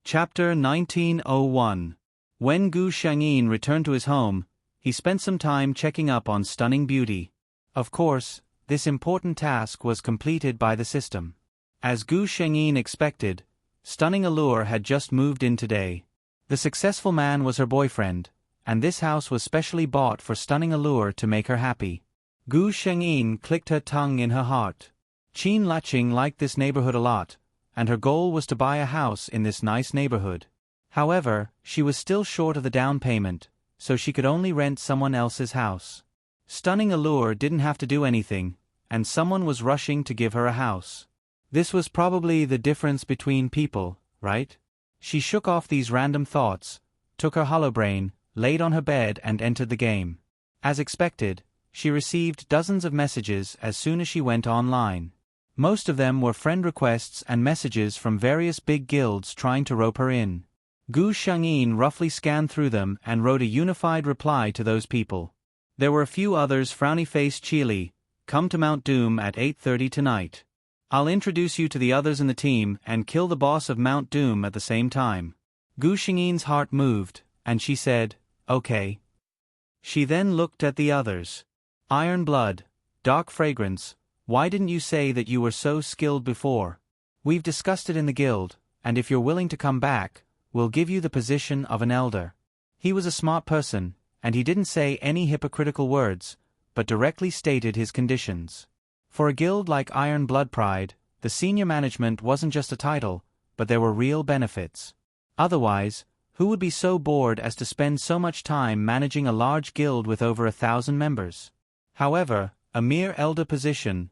Chapter 1901. When Gu Shengyin returned to his home, he spent some time checking up on stunning beauty. Of course, this important task was completed by the system. As Gu Shengyin expected, Stunning Allure had just moved in today. The successful man was her boyfriend, and this house was specially bought for Stunning Allure to make her happy. Gu Shengyin clicked her tongue in her heart. Qin Laching liked this neighborhood a lot, and her goal was to buy a house in this nice neighborhood. However, she was still short of the down payment, so she could only rent someone else's house. Stunning Allure didn't have to do anything, and someone was rushing to give her a house. This was probably the difference between people, right? She shook off these random thoughts, took her holobrain, laid on her bed and entered the game. As expected, she received dozens of messages as soon as she went online. Most of them were friend requests and messages from various big guilds trying to rope her in. Gu Shengyin roughly scanned through them and wrote a unified reply to those people. There were a few others. Frowny-faced Chili, come to Mount Doom at 8:30 tonight. I'll introduce you to the others in the team and kill the boss of Mount Doom at the same time. Gu Shengyin's heart moved, and she said, okay. She then looked at the others. Iron Blood, Dark Fragrance, why didn't you say that you were so skilled before? We've discussed it in the guild, and if you're willing to come back, we'll give you the position of an elder. He was a smart person, and he didn't say any hypocritical words, but directly stated his conditions. For a guild like Iron Blood Pride, the senior management wasn't just a title, but there were real benefits. Otherwise, who would be so bored as to spend so much time managing a large guild with over 1,000 members? However, a mere elder position,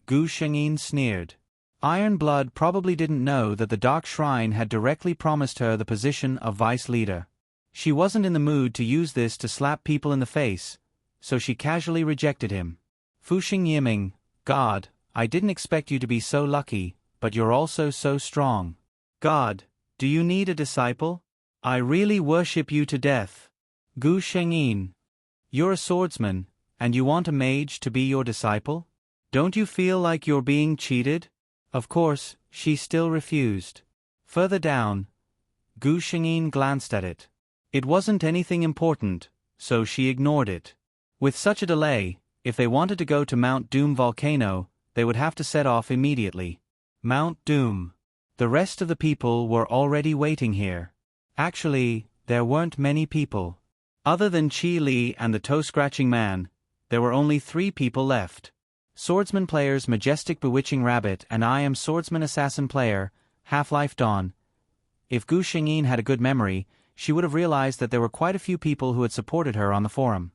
Gu Shengyin sneered. Iron Blood probably didn't know that the Dark Shrine had directly promised her the position of vice leader. She wasn't in the mood to use this to slap people in the face, so she casually rejected him. Fuxing Yiming, God, I didn't expect you to be so lucky, but you're also so strong. God, do you need a disciple? I really worship you to death. Gu Shengyin, you're a swordsman, and you want a mage to be your disciple? Don't you feel like you're being cheated? Of course, she still refused. Further down, Gu Shengyin glanced at it. It wasn't anything important, so she ignored it. With such a delay, if they wanted to go to Mount Doom volcano, they would have to set off immediately. Mount Doom. The rest of the people were already waiting here. Actually, there weren't many people. Other than Qi Li and the toe-scratching man, there were only 3 people left. Swordsman players Majestic Bewitching Rabbit and I am Swordsman Assassin player, Half-Life Dawn. If Gu Shengyin had a good memory, she would have realized that there were quite a few people who had supported her on the forum.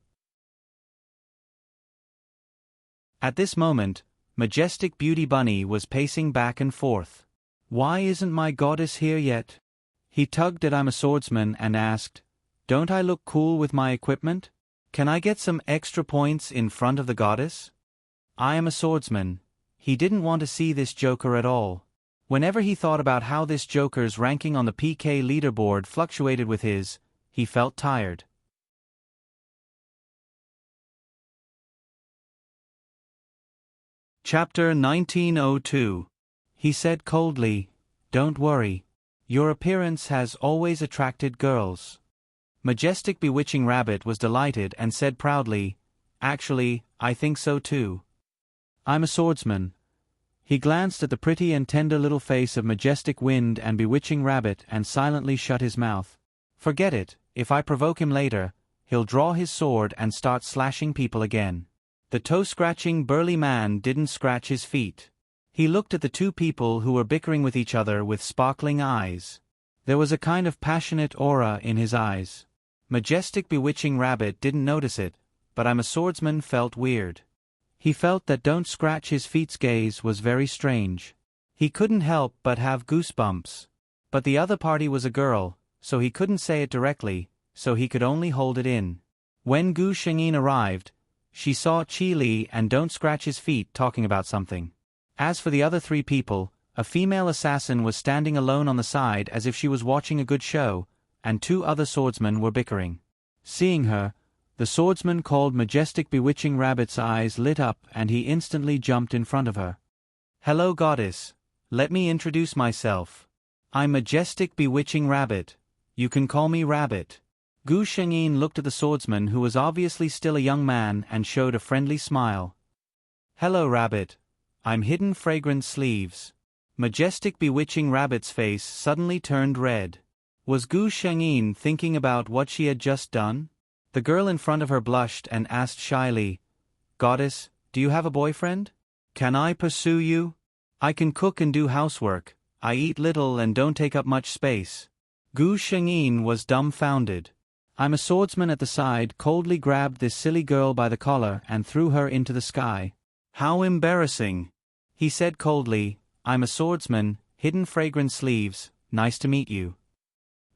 At this moment, Majestic Beauty Bunny was pacing back and forth. Why isn't my goddess here yet? He tugged at I'm a Swordsman and asked, don't I look cool with my equipment? Can I get some extra points in front of the goddess? I am a swordsman. He didn't want to see this joker at all. Whenever he thought about how this joker's ranking on the PK leaderboard fluctuated with his, he felt tired. Chapter 1902. He said coldly, don't worry. Your appearance has always attracted girls. Majestic Bewitching Rabbit was delighted and said proudly, actually, I think so too. I'm a swordsman. He glanced at the pretty and tender little face of Majestic Wind and Bewitching Rabbit and silently shut his mouth. Forget it, if I provoke him later, he'll draw his sword and start slashing people again. The toe-scratching burly man didn't scratch his feet. He looked at the 2 people who were bickering with each other with sparkling eyes. There was a kind of passionate aura in his eyes. Majestic Bewitching Rabbit didn't notice it, but I'm a Swordsman felt weird. He felt that don't scratch his feet's gaze was very strange. He couldn't help but have goosebumps. But the other party was a girl, so he couldn't say it directly, so he could only hold it in. When Gu Shengyin arrived, she saw Qi Li and Don't Scratch His Feet talking about something. As for the other 3 people, a female assassin was standing alone on the side as if she was watching a good show, and 2 other swordsmen were bickering. Seeing her, the swordsman called Majestic Bewitching Rabbit's eyes lit up and he instantly jumped in front of her. Hello goddess, let me introduce myself. I'm Majestic Bewitching Rabbit. You can call me Rabbit. Gu Shengyin looked at the swordsman who was obviously still a young man and showed a friendly smile. Hello Rabbit. I'm Hidden Fragrance Sleeves. Majestic Bewitching Rabbit's face suddenly turned red. Was Gu Shengyin thinking about what she had just done? The girl in front of her blushed and asked shyly, Goddess, do you have a boyfriend? Can I pursue you? I can cook and do housework. I eat little and don't take up much space. Gu Shengyin was dumbfounded. I'm a swordsman at the side coldly grabbed this silly girl by the collar and threw her into the sky. How embarrassing, he said coldly. I'm a swordsman, Hidden Fragrance Sleeves, nice to meet you.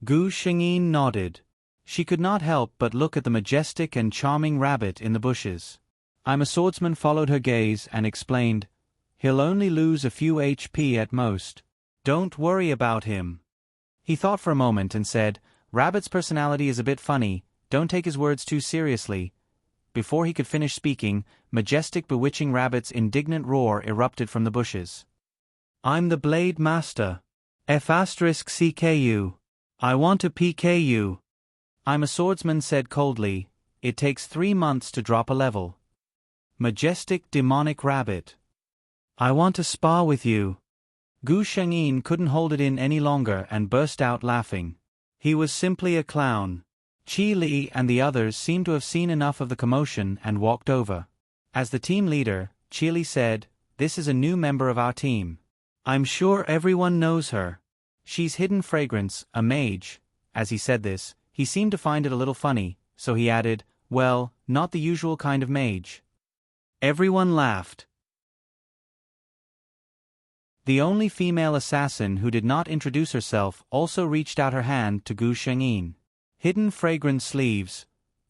Gu Shengyin nodded. She could not help but look at the majestic and charming rabbit in the bushes. I'm a swordsman followed her gaze and explained, he'll only lose a few HP at most. Don't worry about him. He thought for a moment and said, Rabbit's personality is a bit funny, don't take his words too seriously. Before he could finish speaking, majestic bewitching Rabbit's indignant roar erupted from the bushes. I'm the Blade Master. F*CKU. I want to PK you. I'm a swordsman said coldly, it takes 3 months to drop a level. Majestic demonic Rabbit. I want to spar with you. Gu Shengyin couldn't hold it in any longer and burst out laughing. He was simply a clown. Qi Li and the others seemed to have seen enough of the commotion and walked over. As the team leader, Qi Li said, this is a new member of our team. I'm sure everyone knows her. She's Hidden Fragrance, a mage. As he said this, he seemed to find it a little funny, so he added, well, not the usual kind of mage. Everyone laughed. The only female assassin who did not introduce herself also reached out her hand to Gu Shengyin. Hidden Fragrance Sleeves.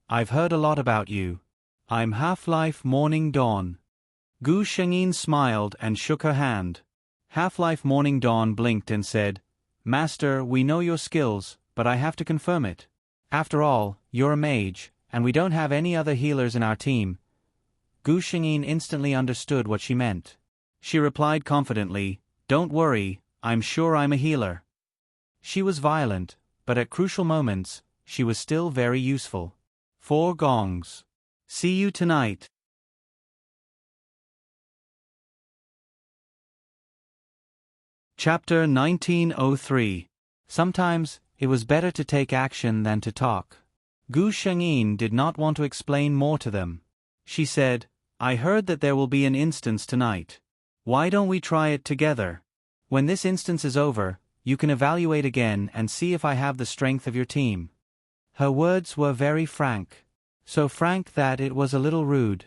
I've heard a lot about you. I'm Half-Life Morning Dawn. Gu Shengyin smiled and shook her hand. Half-Life Morning Dawn blinked and said, Master, we know your skills, but I have to confirm it. After all, you're a mage, and we don't have any other healers in our team. Gu Shengyin instantly understood what she meant. She replied confidently, don't worry, I'm sure I'm a healer. She was violent, but at crucial moments, she was still very useful. 4 gongs. See you tonight. Chapter 1903. Sometimes, it was better to take action than to talk. Gu Shengyin did not want to explain more to them. She said, I heard that there will be an instance tonight. Why don't we try it together? When this instance is over, you can evaluate again and see if I have the strength of your team. Her words were very frank. So frank that it was a little rude.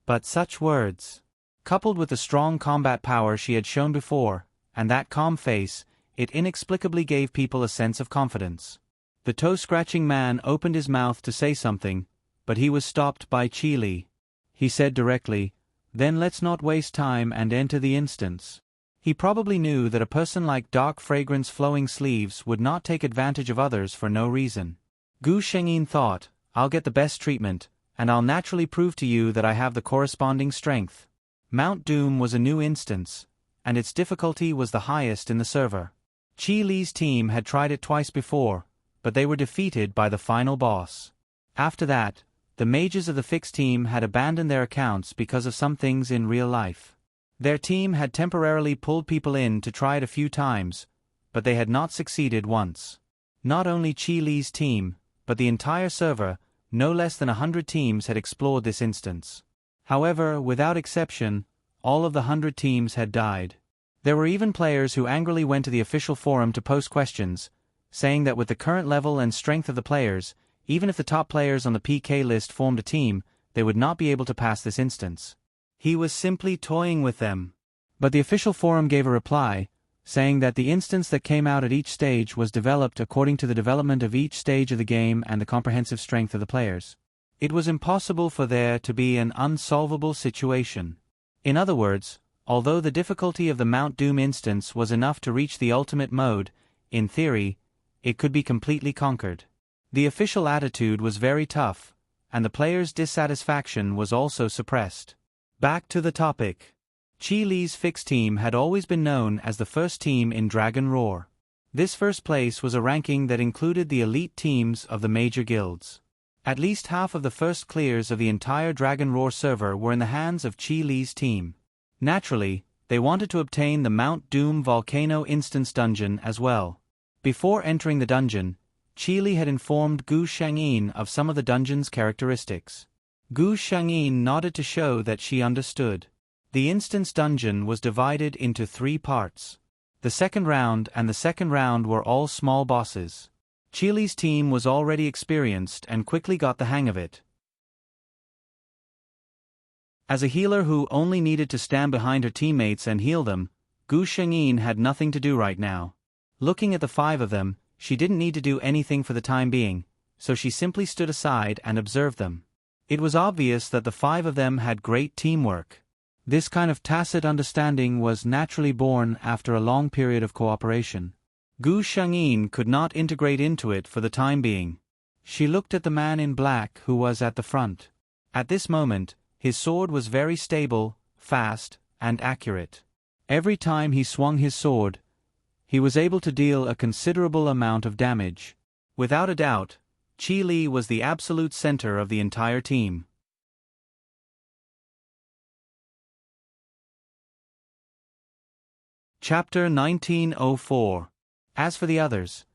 But such words, coupled with the strong combat power she had shown before, and that calm face, it inexplicably gave people a sense of confidence. The toe-scratching man opened his mouth to say something, but he was stopped by Qi Li. He said directly, then let's not waste time and enter the instance. He probably knew that a person like Dark Fragrance Flowing Sleeves would not take advantage of others for no reason. Gu Shengyin thought, I'll get the best treatment, and I'll naturally prove to you that I have the corresponding strength. Mount Doom was a new instance, and its difficulty was the highest in the server. Qi Li's team had tried it twice before, but they were defeated by the final boss. After that, the mages of the fixed team had abandoned their accounts because of some things in real life. Their team had temporarily pulled people in to try it a few times, but they had not succeeded once. Not only Qi Li's team, but the entire server, no less than 100 teams had explored this instance. However, without exception, all of the 100 teams had died. There were even players who angrily went to the official forum to post questions, saying that with the current level and strength of the players, even if the top players on the PK list formed a team, they would not be able to pass this instance. He was simply toying with them. But the official forum gave a reply, saying that the instance that came out at each stage was developed according to the development of each stage of the game and the comprehensive strength of the players. It was impossible for there to be an unsolvable situation. In other words, although the difficulty of the Mount Doom instance was enough to reach the ultimate mode, in theory, it could be completely conquered. The official attitude was very tough, and the players' dissatisfaction was also suppressed. Back to the topic. Qi Li's fixed team had always been known as the first team in Dragon Roar. This first place was a ranking that included the elite teams of the major guilds. At least half of the first clears of the entire Dragon Roar server were in the hands of Qi Li's team. Naturally, they wanted to obtain the Mount Doom Volcano Instance Dungeon as well. Before entering the dungeon, Qi Li had informed Gu Shengyin of some of the dungeon's characteristics. Gu Shengyin nodded to show that she understood. The instance dungeon was divided into 3 parts. The second round and the second round were all small bosses. Qi Li's team was already experienced and quickly got the hang of it. As a healer who only needed to stand behind her teammates and heal them, Gu Shengyin had nothing to do right now. Looking at the 5 of them, she didn't need to do anything for the time being, so she simply stood aside and observed them. It was obvious that the 5 of them had great teamwork. This kind of tacit understanding was naturally born after a long period of cooperation. Gu Shengyin could not integrate into it for the time being. She looked at the man in black who was at the front. At this moment, his sword was very stable, fast, and accurate. Every time he swung his sword, he was able to deal a considerable amount of damage. Without a doubt, Qi Li was the absolute center of the entire team. Chapter 1904. As for the others,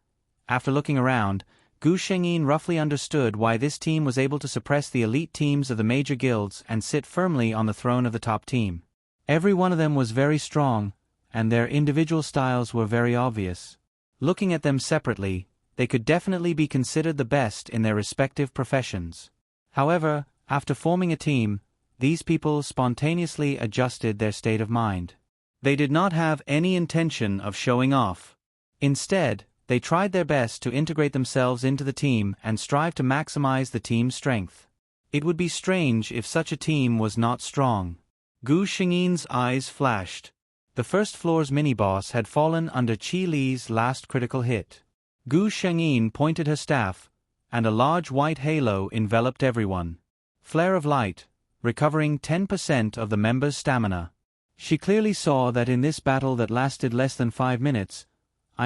after looking around, Gu Shengyin roughly understood why this team was able to suppress the elite teams of the major guilds and sit firmly on the throne of the top team. Every one of them was very strong, and their individual styles were very obvious. Looking at them separately, they could definitely be considered the best in their respective professions. However, after forming a team, these people spontaneously adjusted their state of mind. They did not have any intention of showing off. Instead, they tried their best to integrate themselves into the team and strive to maximize the team's strength. It would be strange if such a team was not strong. Gu Shengyin's eyes flashed. The first floor's mini-boss had fallen under Qi Li's last critical hit. Gu Shengyin pointed her staff, and a large white halo enveloped everyone. Flare of light, recovering 10% of the members' stamina. She clearly saw that in this battle that lasted less than 5 minutes,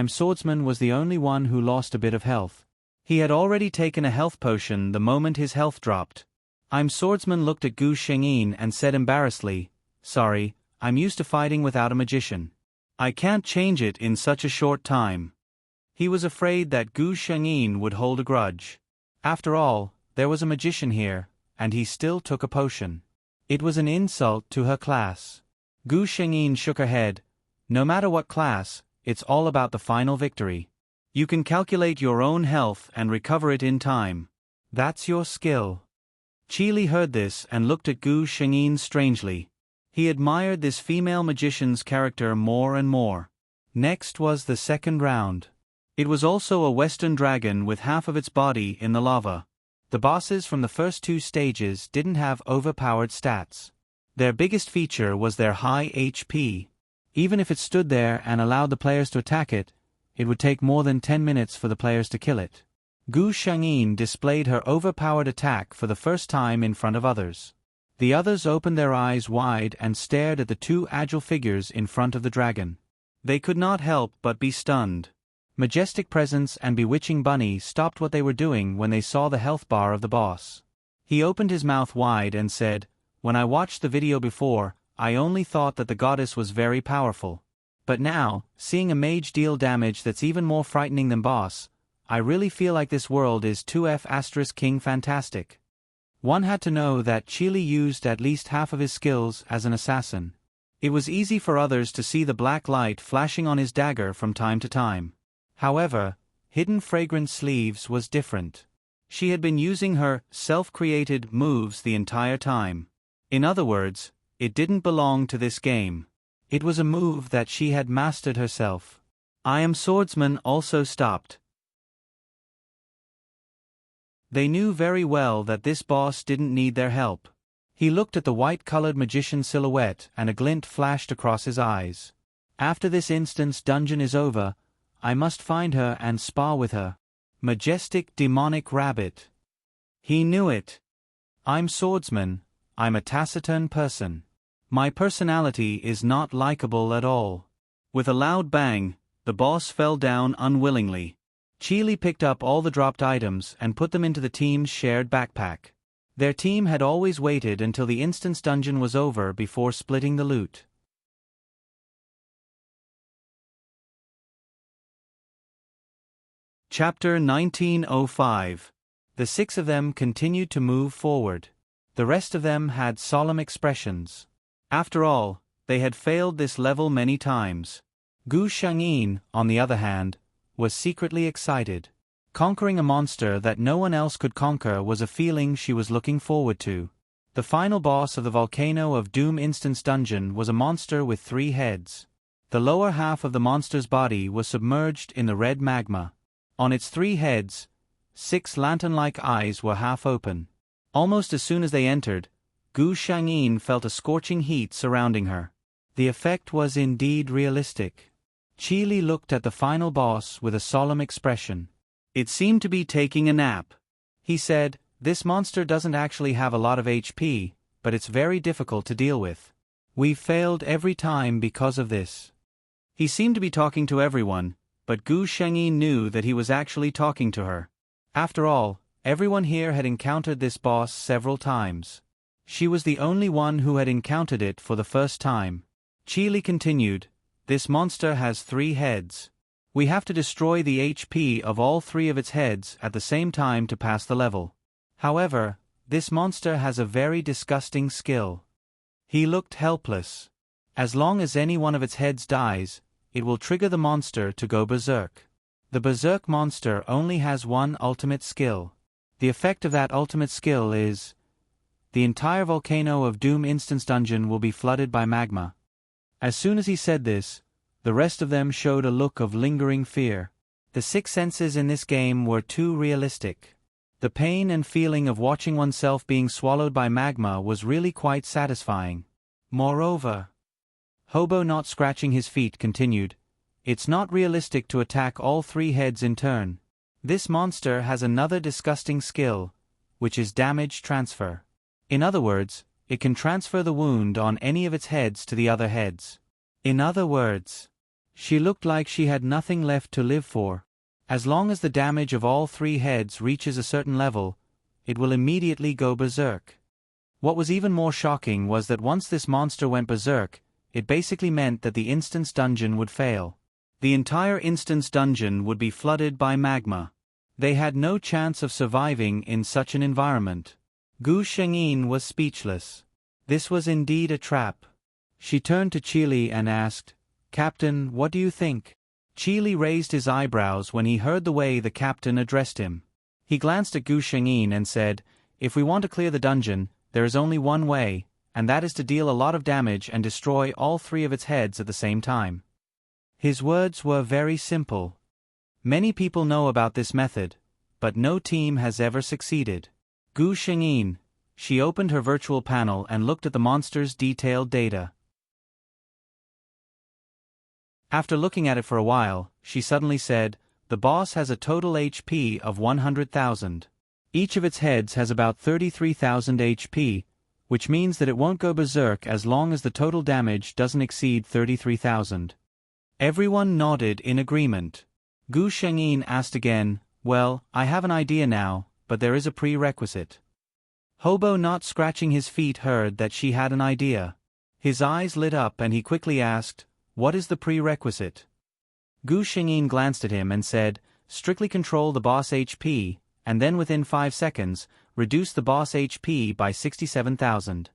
Swordsman was the only one who lost a bit of health. He had already taken a health potion the moment his health dropped. Swordsman looked at Gu Shengyin and said embarrassedly, "Sorry, I'm used to fighting without a magician. I can't change it in such a short time." He was afraid that Gu Shengyin would hold a grudge. After all, there was a magician here, and he still took a potion. It was an insult to her class. Gu Shengyin shook her head. "No matter what class, it's all about the final victory. You can calculate your own health and recover it in time. That's your skill." Qi Li heard this and looked at Gu Shengyin strangely. He admired this female magician's character more and more. Next was the second round. It was also a Western dragon with half of its body in the lava. The bosses from the first 2 stages didn't have overpowered stats. Their biggest feature was their high HP. Even if it stood there and allowed the players to attack it, it would take more than 10 minutes for the players to kill it. Gu Shengyin displayed her overpowered attack for the first time in front of others. The others opened their eyes wide and stared at the 2 agile figures in front of the dragon. They could not help but be stunned. Majestic Presence and Bewitching Bunny stopped what they were doing when they saw the health bar of the boss. He opened his mouth wide and said, "When I watched the video before, I only thought that the goddess was very powerful. But now, seeing a mage deal damage that's even more frightening than boss, I really feel like this world is 2F** King fantastic." One had to know that Qi Li used at least half of his skills as an assassin. It was easy for others to see the black light flashing on his dagger from time to time. However, Hidden Fragrance Sleeves was different. She had been using her self-created moves the entire time. In other words, it didn't belong to this game. It was a move that she had mastered herself. Swordsman also stopped. They knew very well that this boss didn't need their help. He looked at the white-colored magician silhouette and a glint flashed across his eyes. "After this instant's dungeon is over, I must find her and spar with her. Majestic demonic rabbit." He knew it. "I'm Swordsman. I'm a taciturn person. My personality is not likable at all." With a loud bang, the boss fell down unwillingly. Qi Li picked up all the dropped items and put them into the team's shared backpack. Their team had always waited until the instant's dungeon was over before splitting the loot. Chapter 1905. The 6 of them continued to move forward. The rest of them had solemn expressions. After all, they had failed this level many times. Gu Shengyin, on the other hand, was secretly excited. Conquering a monster that no one else could conquer was a feeling she was looking forward to. The final boss of the Volcano of Doom Instance dungeon was a monster with 3 heads. The lower half of the monster's body was submerged in the red magma. On its 3 heads, 6 lantern-like eyes were half open. Almost as soon as they entered, Gu Shangyin felt a scorching heat surrounding her. The effect was indeed realistic. Qi Li looked at the final boss with a solemn expression. It seemed to be taking a nap. He said, "This monster doesn't actually have a lot of HP, but it's very difficult to deal with. We've failed every time because of this." He seemed to be talking to everyone, but Gu Shengyi knew that he was actually talking to her. After all, everyone here had encountered this boss several times. She was the only one who had encountered it for the first time. Qi Li continued, "This monster has 3 heads. We have to destroy the HP of all 3 of its heads at the same time to pass the level. However, this monster has a very disgusting skill." He looked helpless. As long as any one of its heads dies, it will trigger the monster to go berserk. The berserk monster only has one ultimate skill. The effect of that ultimate skill is, the entire Volcano of Doom Instance dungeon will be flooded by magma. As soon as he said this, the rest of them showed a look of lingering fear. The 6 senses in this game were too realistic. The pain and feeling of watching oneself being swallowed by magma was really quite satisfying. Moreover, Hobo not scratching his feet continued, "It's not realistic to attack all 3 heads in turn. This monster has another disgusting skill, which is damage transfer. In other words, it can transfer the wound on any of its heads to the other heads. In other words, she looked like she had nothing left to live for. As long as the damage of all 3 heads reaches a certain level, it will immediately go berserk." What was even more shocking was that once this monster went berserk, it basically meant that the instance dungeon would fail. The entire instance dungeon would be flooded by magma. They had no chance of surviving in such an environment. Gu Shengyin was speechless. This was indeed a trap. She turned to Qi Li and asked, "Captain, what do you think?" Qi Li raised his eyebrows when he heard the way the captain addressed him. He glanced at Gu Shengyin and said, "If we want to clear the dungeon, there is only one way, and that is to deal a lot of damage and destroy all 3 of its heads at the same time." His words were very simple. Many people know about this method, but no team has ever succeeded. Gu Shengyin, she opened her virtual panel and looked at the monster's detailed data. After looking at it for a while, she suddenly said, "The boss has a total HP of 100,000. Each of its heads has about 33,000 HP, which means that it won't go berserk as long as the total damage doesn't exceed 33,000. Everyone nodded in agreement. Gu Shengyin asked again, "Well, I have an idea now, but there is a prerequisite." Hobo not scratching his feet heard that she had an idea. His eyes lit up and he quickly asked, "What is the prerequisite?" Gu Shengyin glanced at him and said, "Strictly control the boss HP, and then within 5 seconds, reduce the boss HP by 67,000.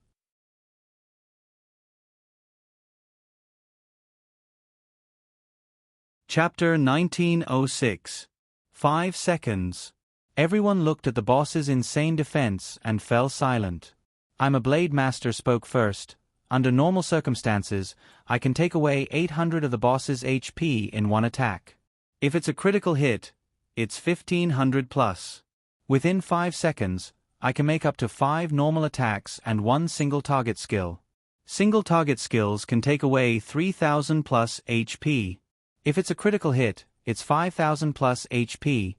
Chapter 1906. 5 seconds. Everyone looked at the boss's insane defense and fell silent. "I'm a Blade Master," spoke first. "Under normal circumstances, I can take away 800 of the boss's HP in one attack. If it's a critical hit, it's 1500 plus. Within 5 seconds, I can make up to 5 normal attacks and 1 single target skill. Single target skills can take away 3000 plus HP. If it's a critical hit, it's 5000 plus HP.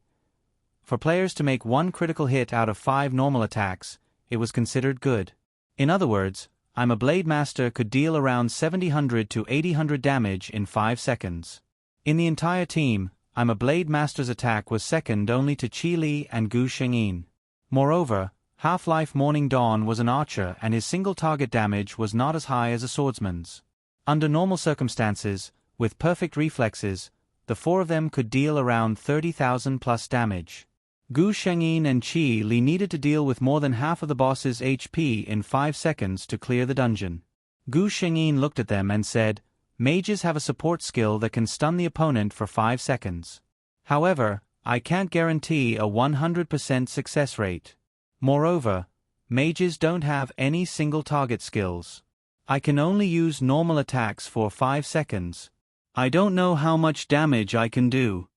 For players to make 1 critical hit out of 5 normal attacks, it was considered good. In other words, I'm a Blade Master could deal around 700 to 800 damage in 5 seconds. In the entire team, I'm a Blade Master's attack was second only to Qi Li and Gu Shengyin. Moreover, Half-Life Morning Dawn was an archer and his single target damage was not as high as a swordsman's. Under normal circumstances, with perfect reflexes, the 4 of them could deal around 30,000 plus damage. Gu Shengyin and Qi Li needed to deal with more than half of the boss's HP in 5 seconds to clear the dungeon. Gu Shengyin looked at them and said, "Mages have a support skill that can stun the opponent for 5 seconds. However, I can't guarantee a 100% success rate. Moreover, Mages don't have any single target skills. I can only use normal attacks for 5 seconds. I don't know how much damage I can do."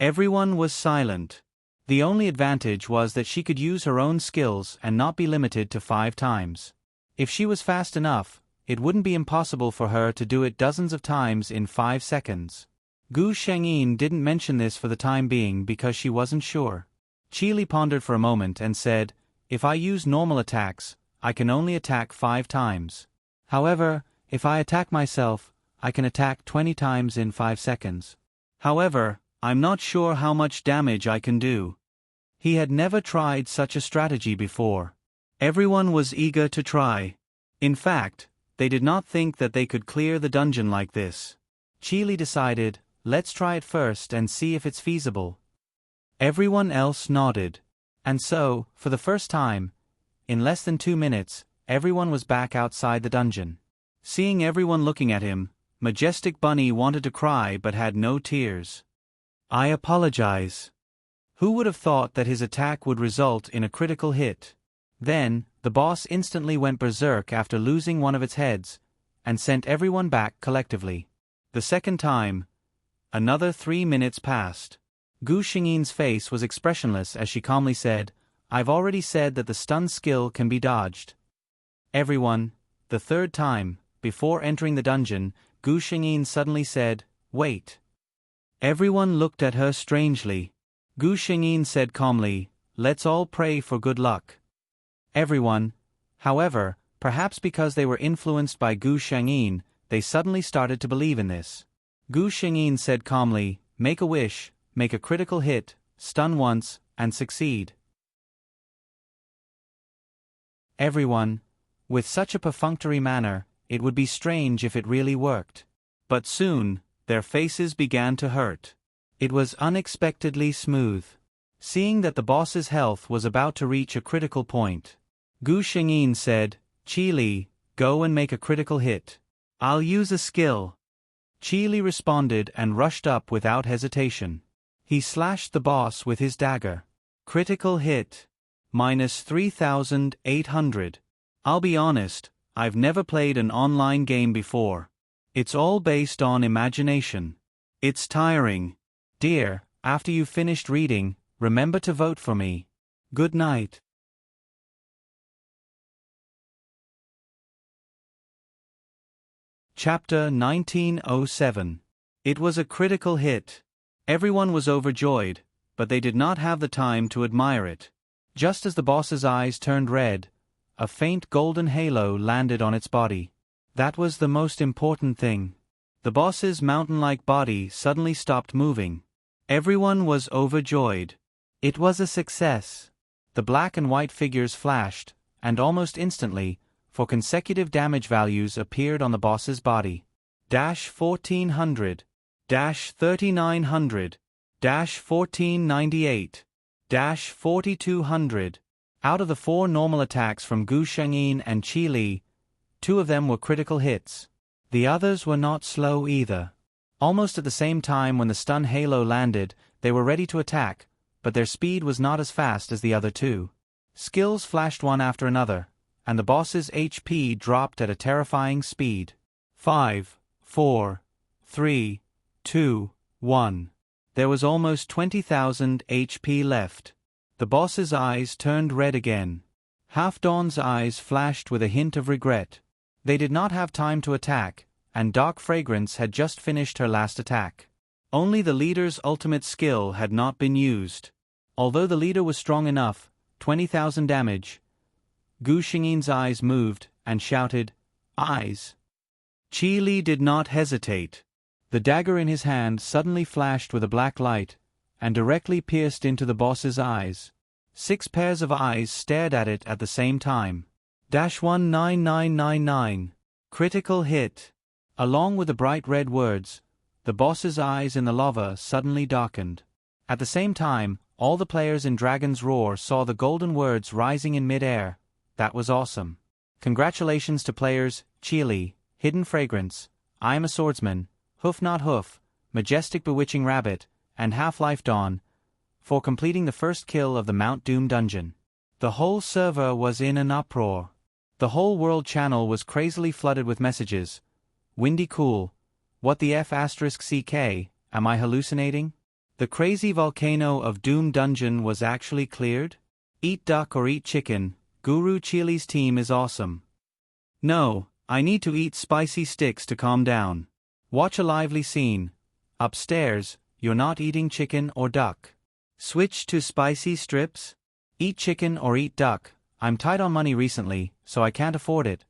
Everyone was silent. The only advantage was that she could use her own skills and not be limited to 5 times. If she was fast enough, it wouldn't be impossible for her to do it dozens of times in 5 seconds. Gu Shengyin didn't mention this for the time being because she wasn't sure. Qili pondered for a moment and said, "If I use normal attacks, I can only attack 5 times. However, if I attack myself, I can attack 20 times in 5 seconds. However, I'm not sure how much damage I can do." He had never tried such a strategy before. Everyone was eager to try. In fact, they did not think that they could clear the dungeon like this. Qili decided, "Let's try it first and see if it's feasible." Everyone else nodded. And so, for the first time, in less than 2 minutes, everyone was back outside the dungeon. Seeing everyone looking at him, Majestic Bunny wanted to cry but had no tears. "I apologize." Who would have thought that his attack would result in a critical hit? Then, the boss instantly went berserk after losing one of its heads, and sent everyone back collectively. The second time, another 3 minutes passed. Gu Xingyin's face was expressionless as she calmly said, "I've already said that the stun skill can be dodged." Everyone, the third time, before entering the dungeon, Gu Xingyin suddenly said, "Wait." Everyone looked at her strangely. Gu Xingyin said calmly, "Let's all pray for good luck." Everyone, however, perhaps because they were influenced by Gu Xingyin, they suddenly started to believe in this. Gu Xingyin said calmly, "Make a wish, make a critical hit, stun once, and succeed." Everyone, with such a perfunctory manner, it would be strange if it really worked. But soon, their faces began to hurt. It was unexpectedly smooth. Seeing that the boss's health was about to reach a critical point, Gu Xingyin said, "Qili, go and make a critical hit. I'll use a skill." Qili responded and rushed up without hesitation. He slashed the boss with his dagger. Critical hit. -3,800. I'll be honest, I've never played an online game before. It's all based on imagination. It's tiring. Dear, after you've finished reading, remember to vote for me. Good night. Chapter 1907. It was a critical hit. Everyone was overjoyed, but they did not have the time to admire it. Just as the boss's eyes turned red, a faint golden halo landed on its body. That was the most important thing. The boss's mountain-like body suddenly stopped moving. Everyone was overjoyed. It was a success. The black and white figures flashed, and almost instantly, 4 consecutive damage values appeared on the boss's body. -1400, -3900, -1498, -4200. Out of the 4 normal attacks from Gu Shengyin and Qili, 2 of them were critical hits. The others were not slow either. Almost at the same time when the stun halo landed, they were ready to attack, but their speed was not as fast as the other 2. Skills flashed one after another, and the boss's HP dropped at a terrifying speed. 5, 4, 3, 2, 1. There was almost 20,000 HP left. The boss's eyes turned red again. Half Dawn's eyes flashed with a hint of regret. They did not have time to attack, and Dark Fragrance had just finished her last attack. Only the leader's ultimate skill had not been used. Although the leader was strong enough, 20,000 damage, Gu Xingyin's eyes moved, and shouted, "Eyes!" Qili did not hesitate. The dagger in his hand suddenly flashed with a black light, and directly pierced into the boss's eyes. 6 pairs of eyes stared at it at the same time. -19999. Critical hit. Along with the bright red words, the boss's eyes in the lava suddenly darkened. At the same time, all the players in Dragon's Roar saw the golden words rising in mid-air. That was awesome. Congratulations to players Qili, Hidden Fragrance, I Am a Swordsman, Hoof Not Hoof, Majestic Bewitching Rabbit, and Half-Life Dawn, for completing the first kill of the Mount Doom dungeon. The whole server was in an uproar. The whole world channel was crazily flooded with messages. Windy cool. What the F asterisk CK, am I hallucinating? The crazy volcano of Doom Dungeon was actually cleared? Eat duck or eat chicken, Guru Chili's team is awesome. No, I need to eat spicy sticks to calm down. Watch a lively scene. Upstairs, you're not eating chicken or duck. Switch to spicy strips? Eat chicken or eat duck, I'm tight on money recently, so I can't afford it.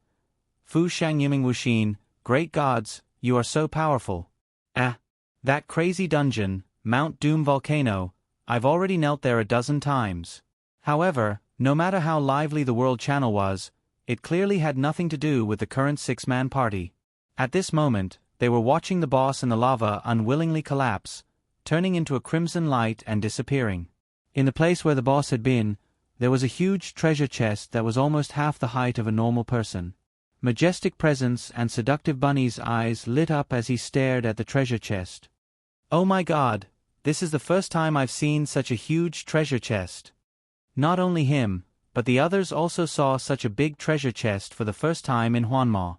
Fu Shang Yiming Wuxin, great gods, you are so powerful. That crazy dungeon, Mount Doom Volcano, I've already knelt there a dozen times. However, no matter how lively the world channel was, it clearly had nothing to do with the current six-man party. At this moment, they were watching the boss in the lava unwillingly collapse, turning into a crimson light and disappearing. In the place where the boss had been, there was a huge treasure chest that was almost half the height of a normal person. Majestic presence and seductive Bunny's eyes lit up as he stared at the treasure chest. Oh my god, this is the first time I've seen such a huge treasure chest. Not only him, but the others also saw such a big treasure chest for the first time in Huanma.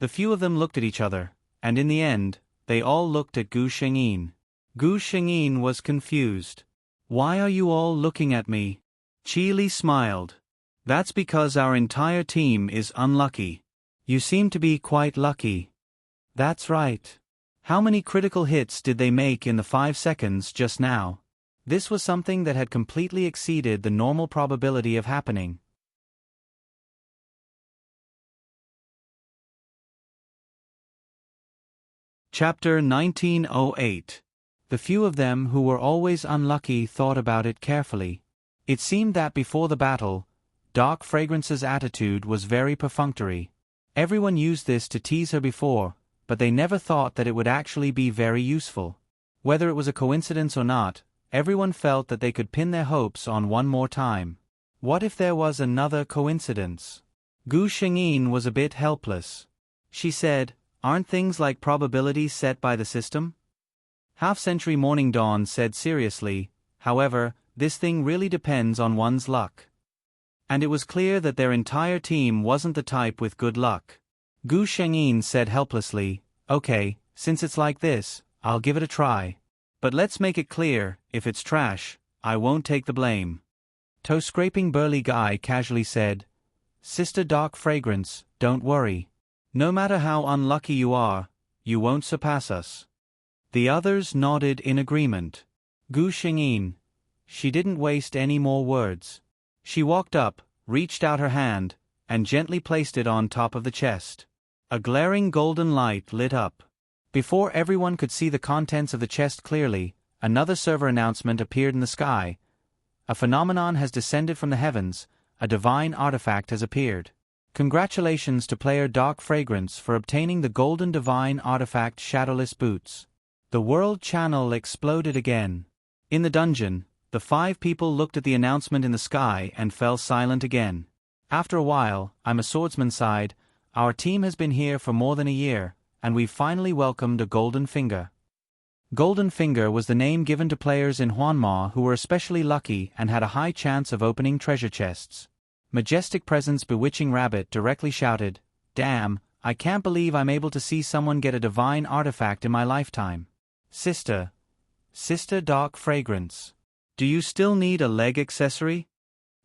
The few of them looked at each other, and in the end, they all looked at Gu Shengyin. Gu Shengyin was confused. Why are you all looking at me? Qi Li smiled. That's because our entire team is unlucky. You seem to be quite lucky. That's right. How many critical hits did they make in the 5 seconds just now? This was something that had completely exceeded the normal probability of happening. Chapter 1908. The few of them who were always unlucky thought about it carefully. It seemed that before the battle, Dark Fragrance's attitude was very perfunctory. Everyone used this to tease her before, but they never thought that it would actually be very useful. Whether it was a coincidence or not, everyone felt that they could pin their hopes on one more time. What if there was another coincidence? Gu Shengyin was a bit helpless. She said, "Aren't things like probabilities set by the system?" Half-Century Morning Dawn said seriously, "However, this thing really depends on one's luck." And it was clear that their entire team wasn't the type with good luck. Gu Shengyin said helplessly, "Okay, since it's like this, I'll give it a try. But let's make it clear, if it's trash, I won't take the blame." Toe-scraping burly guy casually said, "Sister Dark Fragrance, don't worry. No matter how unlucky you are, you won't surpass us." The others nodded in agreement. Gu Shengyin. She didn't waste any more words. She walked up, reached out her hand, and gently placed it on top of the chest. A glaring golden light lit up. Before everyone could see the contents of the chest clearly, another server announcement appeared in the sky. A phenomenon has descended from the heavens, a divine artifact has appeared. Congratulations to player Dark Fragrance for obtaining the golden divine artifact Shadowless Boots. The world channel exploded again. In the dungeon, the 5 people looked at the announcement in the sky and fell silent again. After a while, I'm a swordsman sighed, our team has been here for more than a year, and we've finally welcomed a Golden Finger. Golden Finger was the name given to players in Huanma who were especially lucky and had a high chance of opening treasure chests. Majestic Presence Bewitching Rabbit directly shouted, "Damn, I can't believe I'm able to see someone get a divine artifact in my lifetime. Sister Dark Fragrance. Do you still need a leg accessory?"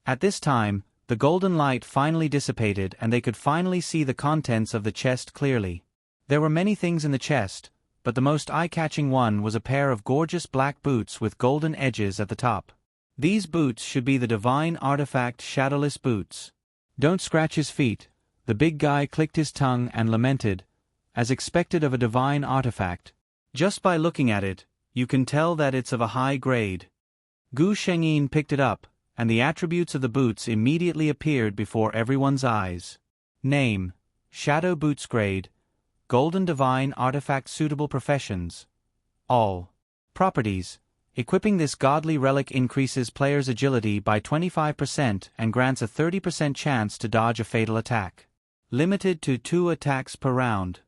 At this time, the golden light finally dissipated and they could finally see the contents of the chest clearly. There were many things in the chest, but the most eye-catching one was a pair of gorgeous black boots with golden edges at the top. These boots should be the divine artifact Shadowless Boots. Don't scratch his feet, the big guy clicked his tongue and lamented, as expected of a divine artifact. Just by looking at it, you can tell that it's of a high grade. Gu Shengyin picked it up, and the attributes of the boots immediately appeared before everyone's eyes. Name: Shadow Boots Grade, Golden Divine Artifact Suitable Professions. All. Properties: equipping this godly relic increases players' agility by 25% and grants a 30% chance to dodge a fatal attack. Limited to 2 attacks per round.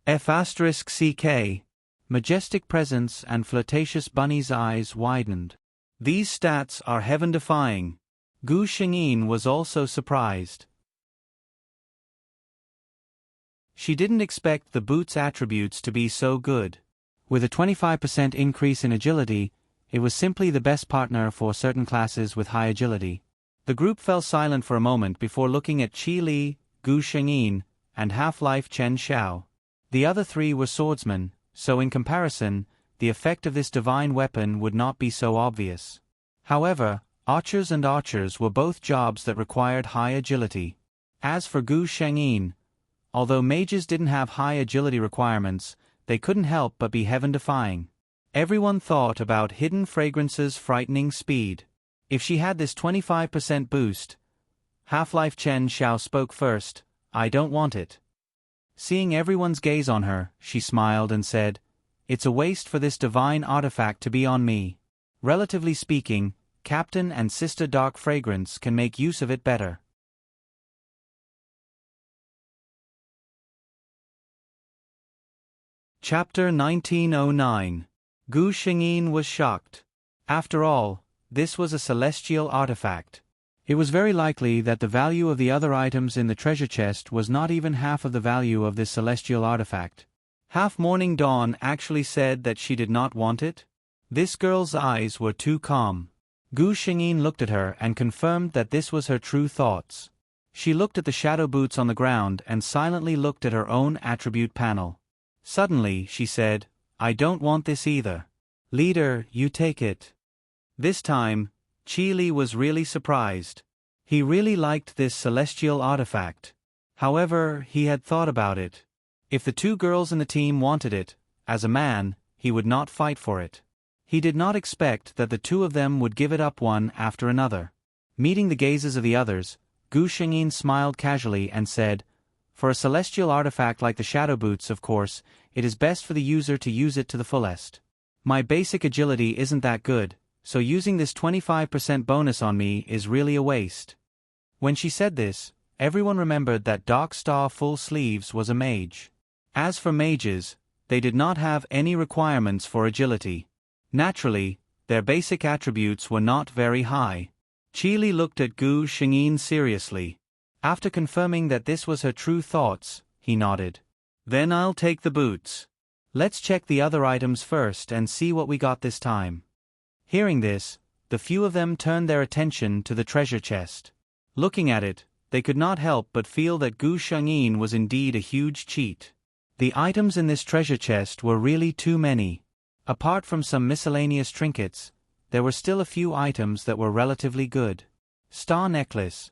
F***CK. Majestic Presence and Flirtatious Bunny's eyes widened. These stats are heaven-defying. Gu Shengyin was also surprised. She didn't expect the boot's attributes to be so good. With a 25% increase in agility, it was simply the best partner for certain classes with high agility. The group fell silent for a moment before looking at Qi Li, Gu Shengyin, and Half-Life Chen Xiao. The other three were swordsmen, so in comparison, the effect of this divine weapon would not be so obvious. However, archers and archers were both jobs that required high agility. As for Gu Shengyin, although mages didn't have high agility requirements, they couldn't help but be heaven-defying. Everyone thought about Hidden Fragrance's frightening speed. If she had this 25% boost, Half-Life Chen Xiao spoke first. "I don't want it." Seeing everyone's gaze on her, she smiled and said, "It's a waste for this divine artifact to be on me. Relatively speaking, Captain and Sister Dark Fragrance can make use of it better." Chapter 1909. Gu Shengyin was shocked. After all, this was a celestial artifact. It was very likely that the value of the other items in the treasure chest was not even half of the value of this celestial artifact. Half Morning Dawn actually said that she did not want it? This girl's eyes were too calm. Gu Shengyin looked at her and confirmed that this was her true thoughts. She looked at the shadow boots on the ground and silently looked at her own attribute panel. Suddenly, she said, "I don't want this either. Leader, you take it." This time, Qi Li was really surprised. He really liked this celestial artifact. However, he had thought about it. If the two girls in the team wanted it, as a man, he would not fight for it. He did not expect that the two of them would give it up one after another. Meeting the gazes of the others, Gu Shengyin smiled casually and said, "For a celestial artifact like the Shadow Boots, of course, it is best for the user to use it to the fullest. My basic agility isn't that good, so using this 25% bonus on me is really a waste." When she said this, everyone remembered that Dark Star Full Sleeves was a mage. As for mages, they did not have any requirements for agility. Naturally, their basic attributes were not very high. Qi Li looked at Gu Shengyin seriously. After confirming that this was her true thoughts, he nodded. "Then I'll take the boots. Let's check the other items first and see what we got this time." Hearing this, the few of them turned their attention to the treasure chest. Looking at it, they could not help but feel that Gu Shengyin was indeed a huge cheat. The items in this treasure chest were really too many. Apart from some miscellaneous trinkets, there were still a few items that were relatively good. Star necklace.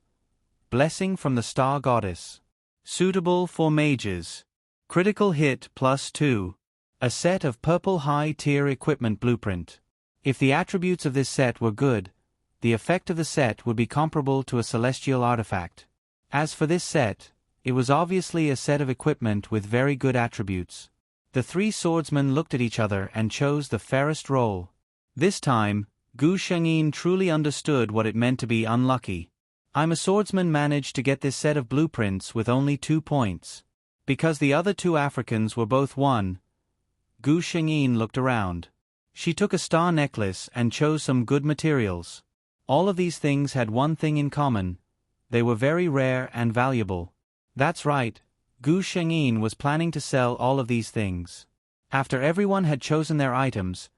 Blessing from the Star Goddess. Suitable for mages. Critical hit +2. A set of purple high-tier equipment blueprint. If the attributes of this set were good, the effect of the set would be comparable to a celestial artifact. As for this set, it was obviously a set of equipment with very good attributes. The three swordsmen looked at each other and chose the fairest role. This time, Gu Shengyin truly understood what it meant to be unlucky. "I'm a swordsman managed to get this set of blueprints with only 2 points. Because the other two Africans were both 1. Gu Shengyin looked around. She took a star necklace and chose some good materials. All of these things had one thing in common. They were very rare and valuable. That's right, Gu Shengyin was planning to sell all of these things. After everyone had chosen their items,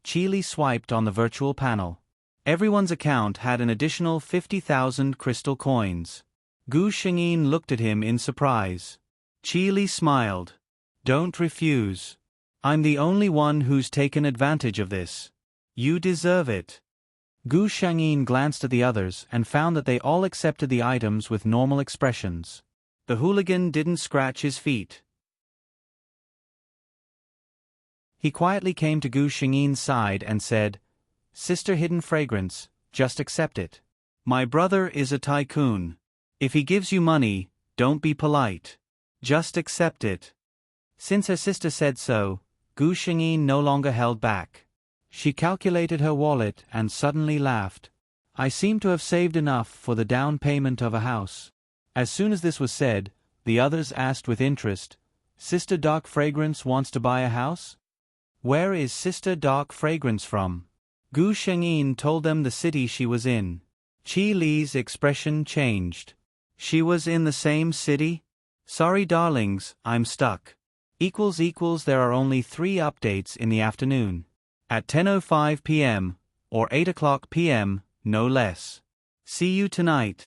Qi Li swiped on the virtual panel. Everyone's account had an additional 50,000 crystal coins. Gu Shengyin looked at him in surprise. Qi Li smiled. "Don't refuse. I'm the only one who's taken advantage of this. You deserve it." Gu Shengyin glanced at the others and found that they all accepted the items with normal expressions. The hooligan didn't scratch his feet. He quietly came to Gu Shengyin's side and said, "Sister Hidden Fragrance, just accept it. My brother is a tycoon. If he gives you money, don't be polite. Just accept it." Since her sister said so, Gu Shengyin no longer held back. She calculated her wallet and suddenly laughed. "I seem to have saved enough for the down payment of a house." As soon as this was said, the others asked with interest, "Sister Dark Fragrance wants to buy a house? Where is Sister Dark Fragrance from?" Gu Shengyin told them the city she was in. Qi Li's expression changed. She was in the same city? Sorry darlings, I'm stuck. There are only 3 updates in the afternoon. At 10:05 p.m., or 8 o'clock p.m., no less. See you tonight.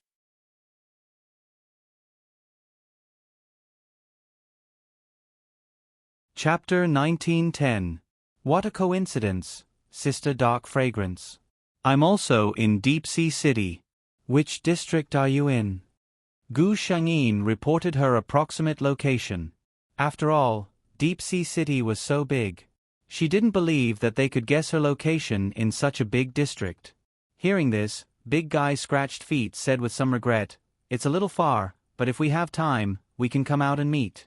Chapter 1910. What a coincidence, Sister Dark Fragrance. I'm also in Deep Sea City. Which district are you in? Gu Shengyin reported her approximate location. After all, Deep Sea City was so big. She didn't believe that they could guess her location in such a big district. Hearing this, Big Guy Scratched Feet said with some regret, "It's a little far, but if we have time, we can come out and meet."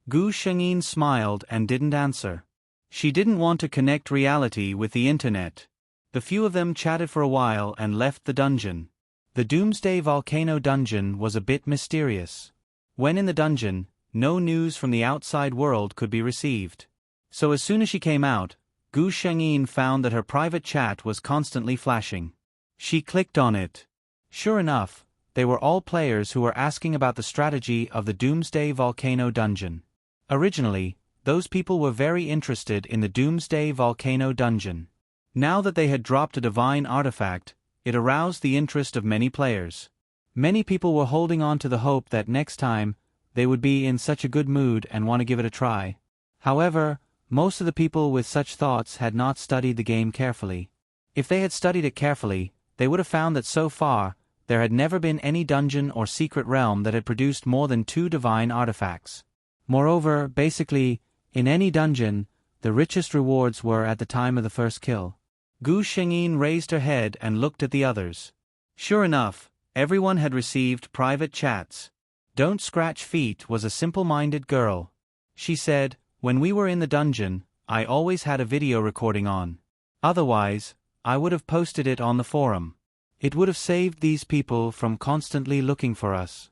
Gu Shengyin smiled and didn't answer. She didn't want to connect reality with the internet. The few of them chatted for a while and left the dungeon. The Doomsday Volcano dungeon was a bit mysterious. When in the dungeon, no news from the outside world could be received. So as soon as she came out, Gu Shengyin found that her private chat was constantly flashing. She clicked on it. Sure enough, they were all players who were asking about the strategy of the Doomsday Volcano dungeon. Originally, those people were very interested in the Doomsday Volcano dungeon. Now that they had dropped a divine artifact, it aroused the interest of many players. Many people were holding on to the hope that next time, they would be in such a good mood and want to give it a try. However, most of the people with such thoughts had not studied the game carefully. If they had studied it carefully, they would have found that so far, there had never been any dungeon or secret realm that had produced more than 2 divine artifacts. Moreover, basically, in any dungeon, the richest rewards were at the time of the first kill. Gu Shengyin raised her head and looked at the others. Sure enough, everyone had received private chats. Don't Scratch Feet was a simple-minded girl. She said, "When we were in the dungeon, I always had a video recording on. Otherwise, I would have posted it on the forum. It would have saved these people from constantly looking for us."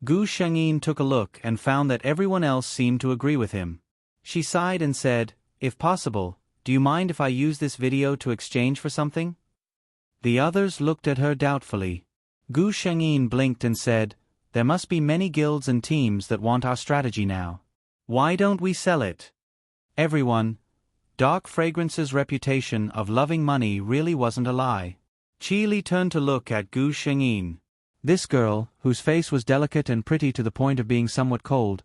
Gu Shengyin took a look and found that everyone else seemed to agree with him. She sighed and said, "If possible, do you mind if I use this video to exchange for something?" The others looked at her doubtfully. Gu Shengyin blinked and said, "There must be many guilds and teams that want our strategy now. Why don't we sell it?" Everyone. Dark Fragrance's reputation of loving money really wasn't a lie. Qi Li turned to look at Gu Shengyin. This girl, whose face was delicate and pretty to the point of being somewhat cold,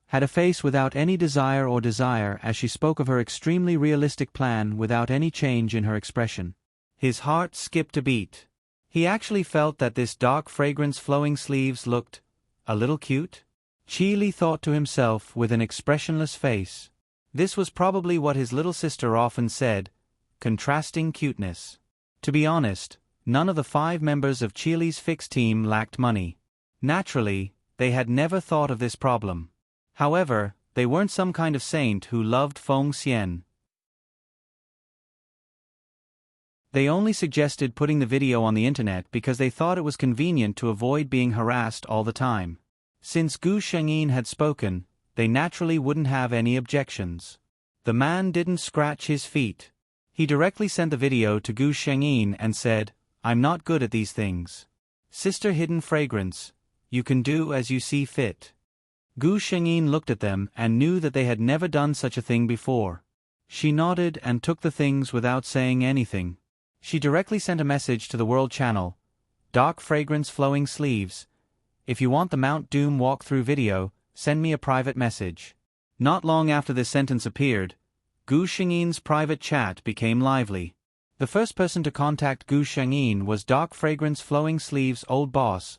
had a face without any desire as she spoke of her extremely realistic plan without any change in her expression. His heart skipped a beat. He actually felt that this Dark Fragrance flowing sleeves looked a little cute. Qi Li thought to himself with an expressionless face. This was probably what his little sister often said, contrasting cuteness. To be honest, none of the 5 members of Qi Li's fixed team lacked money. Naturally, they had never thought of this problem. However, they weren't some kind of saint who loved Feng Xian. They only suggested putting the video on the internet because they thought it was convenient to avoid being harassed all the time. Since Gu Shengyin had spoken, they naturally wouldn't have any objections. The man didn't scratch his feet. He directly sent the video to Gu Shengyin and said, "I'm not good at these things. Sister Hidden Fragrance, you can do as you see fit." Gu Shengyin looked at them and knew that they had never done such a thing before. She nodded and took the things without saying anything. She directly sent a message to the World Channel. "Dark Fragrance Flowing Sleeves. If you want the Mount Doom walkthrough video, send me a private message." Not long after this sentence appeared, Gu Shengyin's private chat became lively. The first person to contact Gu Shengyin was Dark Fragrance Flowing Sleeves' old boss,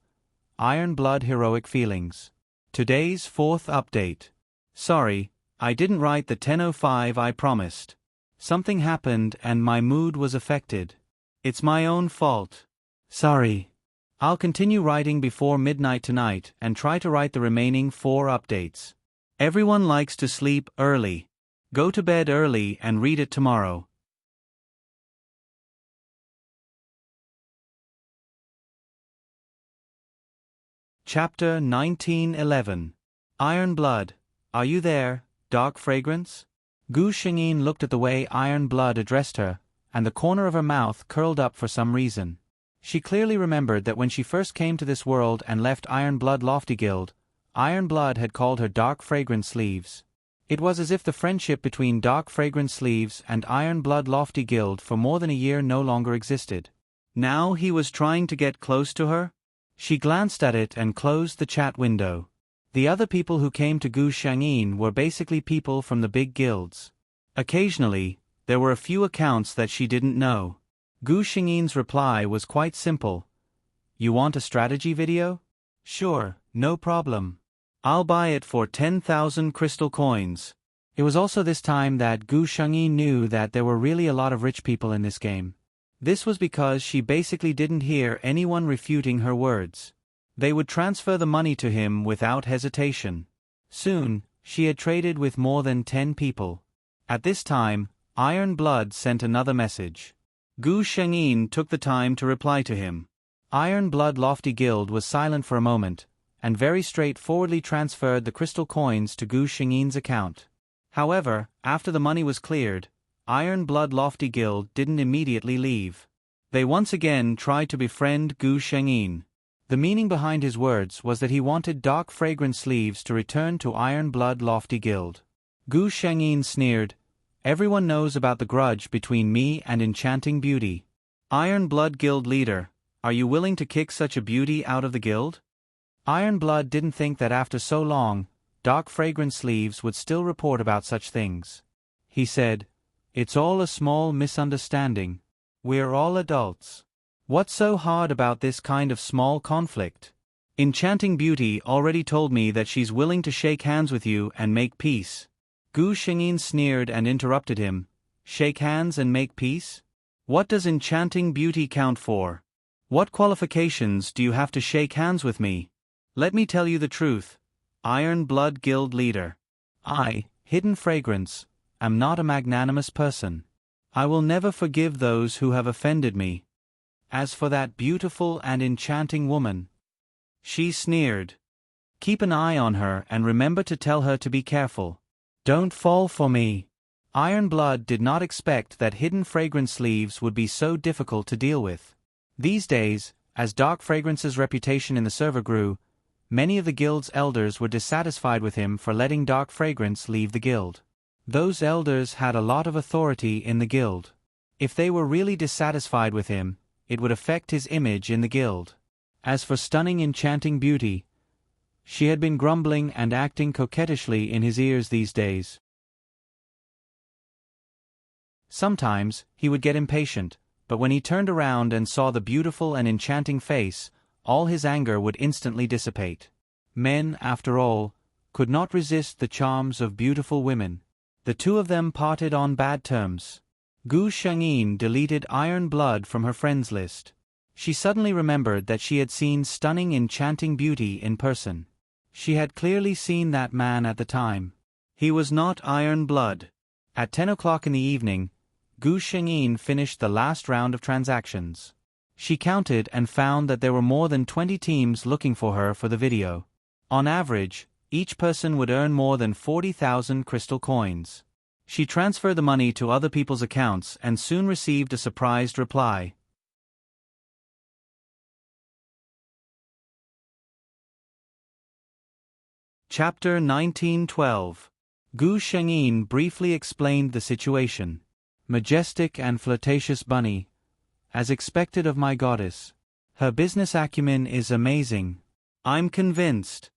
Iron Blood Heroic Feelings. Today's 4th update. Sorry, I didn't write the 10:05 I promised. Something happened and my mood was affected. It's my own fault. Sorry. I'll continue writing before midnight tonight and try to write the remaining 4 updates. Everyone likes to sleep early. Go to bed early and read it tomorrow. Chapter 1911. Iron Blood. Are you there, Dark Fragrance? Gu Shengyin looked at the way Iron Blood addressed her, and the corner of her mouth curled up for some reason. She clearly remembered that when she first came to this world and left Iron Blood Loftygild, Iron Blood had called her Dark Fragrant Sleeves. It was as if the friendship between Dark Fragrant Sleeves and Iron Blood Loftygild for more than a year no longer existed. Now he was trying to get close to her? She glanced at it and closed the chat window. The other people who came to Gu Shangyin were basically people from the big guilds. Occasionally, there were a few accounts that she didn't know. Gu Shangyin's reply was quite simple. You want a strategy video? Sure, no problem. I'll buy it for 10,000 crystal coins. It was also this time that Gu Shangyin knew that there were really a lot of rich people in this game. This was because she basically didn't hear anyone refuting her words. They would transfer the money to him without hesitation. Soon, she had traded with more than 10 people. At this time, Iron Blood sent another message. Gu Shangyin took the time to reply to him. Iron Blood Loftygild was silent for a moment, and very straightforwardly transferred the crystal coins to Gu Shangyin's account. However, after the money was cleared, Iron Blood Loftygild didn't immediately leave. They once again tried to befriend Gu Shangyin. The meaning behind his words was that he wanted Dark Fragrant Sleeves to return to Iron Blood Loftygild. Gu Shangyin sneered, "Everyone knows about the grudge between me and Enchanting Beauty. Iron Blood Guild leader, are you willing to kick such a beauty out of the guild?" Iron Blood didn't think that after so long, Dark Fragrant Sleeves would still report about such things. He said, "It's all a small misunderstanding. We're all adults. What's so hard about this kind of small conflict? Enchanting Beauty already told me that she's willing to shake hands with you and make peace." Gu Shangyin sneered and interrupted him. "Shake hands and make peace? What does Enchanting Beauty count for? What qualifications do you have to shake hands with me? Let me tell you the truth, Iron Blood Guild leader. I, Hidden Fragrance, am not a magnanimous person. I will never forgive those who have offended me. As for that beautiful and enchanting woman," she sneered, "keep an eye on her and remember to tell her to be careful. Don't fall for me." Iron Blood did not expect that Hidden Fragrance Sleeves would be so difficult to deal with. These days, as Dark Fragrance's reputation in the server grew, many of the guild's elders were dissatisfied with him for letting Dark Fragrance leave the guild. Those elders had a lot of authority in the guild. If they were really dissatisfied with him, it would affect his image in the guild. As for stunning Enchanting Beauty, she had been grumbling and acting coquettishly in his ears these days. Sometimes, he would get impatient, but when he turned around and saw the beautiful and enchanting face, all his anger would instantly dissipate. Men, after all, could not resist the charms of beautiful women. The two of them parted on bad terms. Gu Shangyin deleted Iron Blood from her friends list. She suddenly remembered that she had seen stunning Enchanting Beauty in person. She had clearly seen that man at the time. He was not Iron Blood. At 10 o'clock in the evening, Gu Shangyin finished the last round of transactions. She counted and found that there were more than 20 teams looking for her for the video. On average, each person would earn more than 40,000 crystal coins. She transferred the money to other people's accounts and soon received a surprised reply. Chapter 1912. Gu Shangyin briefly explained the situation. Majestic and flirtatious bunny. As expected of my goddess. Her business acumen is amazing. I'm convinced.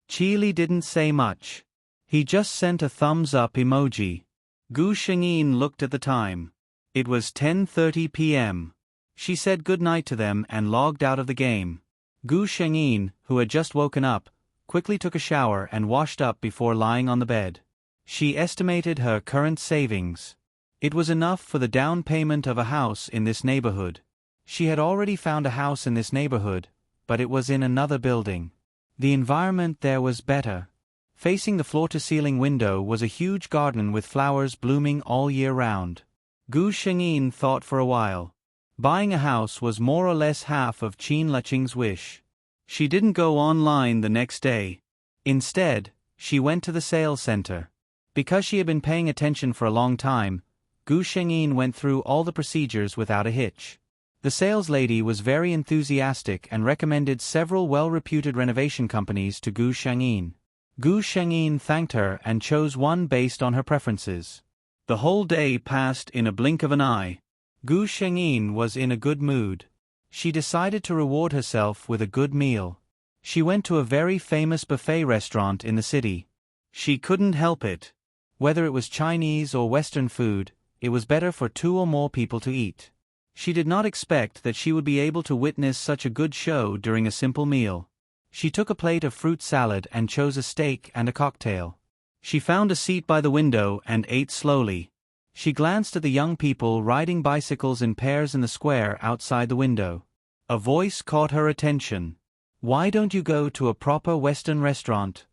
Qili didn't say much. He just sent a thumbs up emoji. Gu Shangyin looked at the time. It was 10:30 p.m. She said goodnight to them and logged out of the game. Gu Shangyin, who had just woken up, quickly took a shower and washed up before lying on the bed. She estimated her current savings. It was enough for the down payment of a house in this neighborhood. She had already found a house in this neighborhood, but it was in another building. The environment there was better. Facing the floor-to-ceiling window was a huge garden with flowers blooming all year round. Gu Shangyin thought for a while. Buying a house was more or less half of Qin Leching's wish. She didn't go online the next day. Instead, she went to the sales center. Because she had been paying attention for a long time, Gu Shengyin went through all the procedures without a hitch. The sales lady was very enthusiastic and recommended several well-reputed renovation companies to Gu Shengyin. Gu Shengyin thanked her and chose one based on her preferences. The whole day passed in a blink of an eye. Gu Shengyin was in a good mood. She decided to reward herself with a good meal. She went to a very famous buffet restaurant in the city. She couldn't help it. Whether it was Chinese or Western food, it was better for 2 or more people to eat. She did not expect that she would be able to witness such a good show during a simple meal. She took a plate of fruit salad and chose a steak and a cocktail. She found a seat by the window and ate slowly. She glanced at the young people riding bicycles in pairs in the square outside the window. A voice caught her attention. "Why don't you go to a proper Western restaurant?"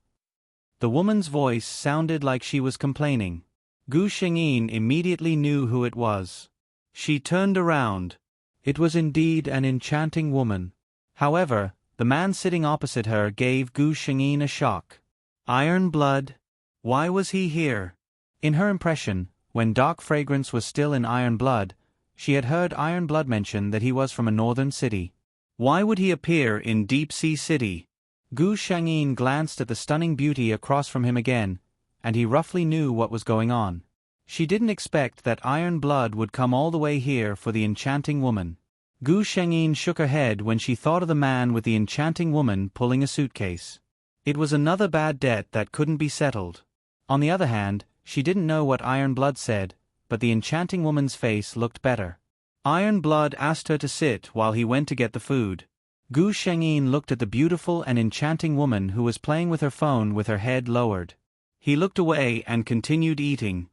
The woman's voice sounded like she was complaining. Gu Shengyin immediately knew who it was. She turned around. It was indeed an enchanting woman. However, the man sitting opposite her gave Gu Shengyin a shock. Iron Blood? Why was he here? In her impression, when Dark Fragrance was still in Iron Blood, she had heard Iron Blood mention that he was from a northern city. Why would he appear in Deep Sea City? Gu Shengyin glanced at the stunning beauty across from him again, and he roughly knew what was going on. She didn't expect that Iron Blood would come all the way here for the enchanting woman. Gu Shengyin shook her head when she thought of the man with the enchanting woman pulling a suitcase. It was another bad debt that couldn't be settled. On the other hand, she didn't know what Iron Blood said, but the enchanting woman's face looked better. Iron Blood asked her to sit while he went to get the food. Gu Shengyin looked at the beautiful and enchanting woman who was playing with her phone with her head lowered. He looked away and continued eating.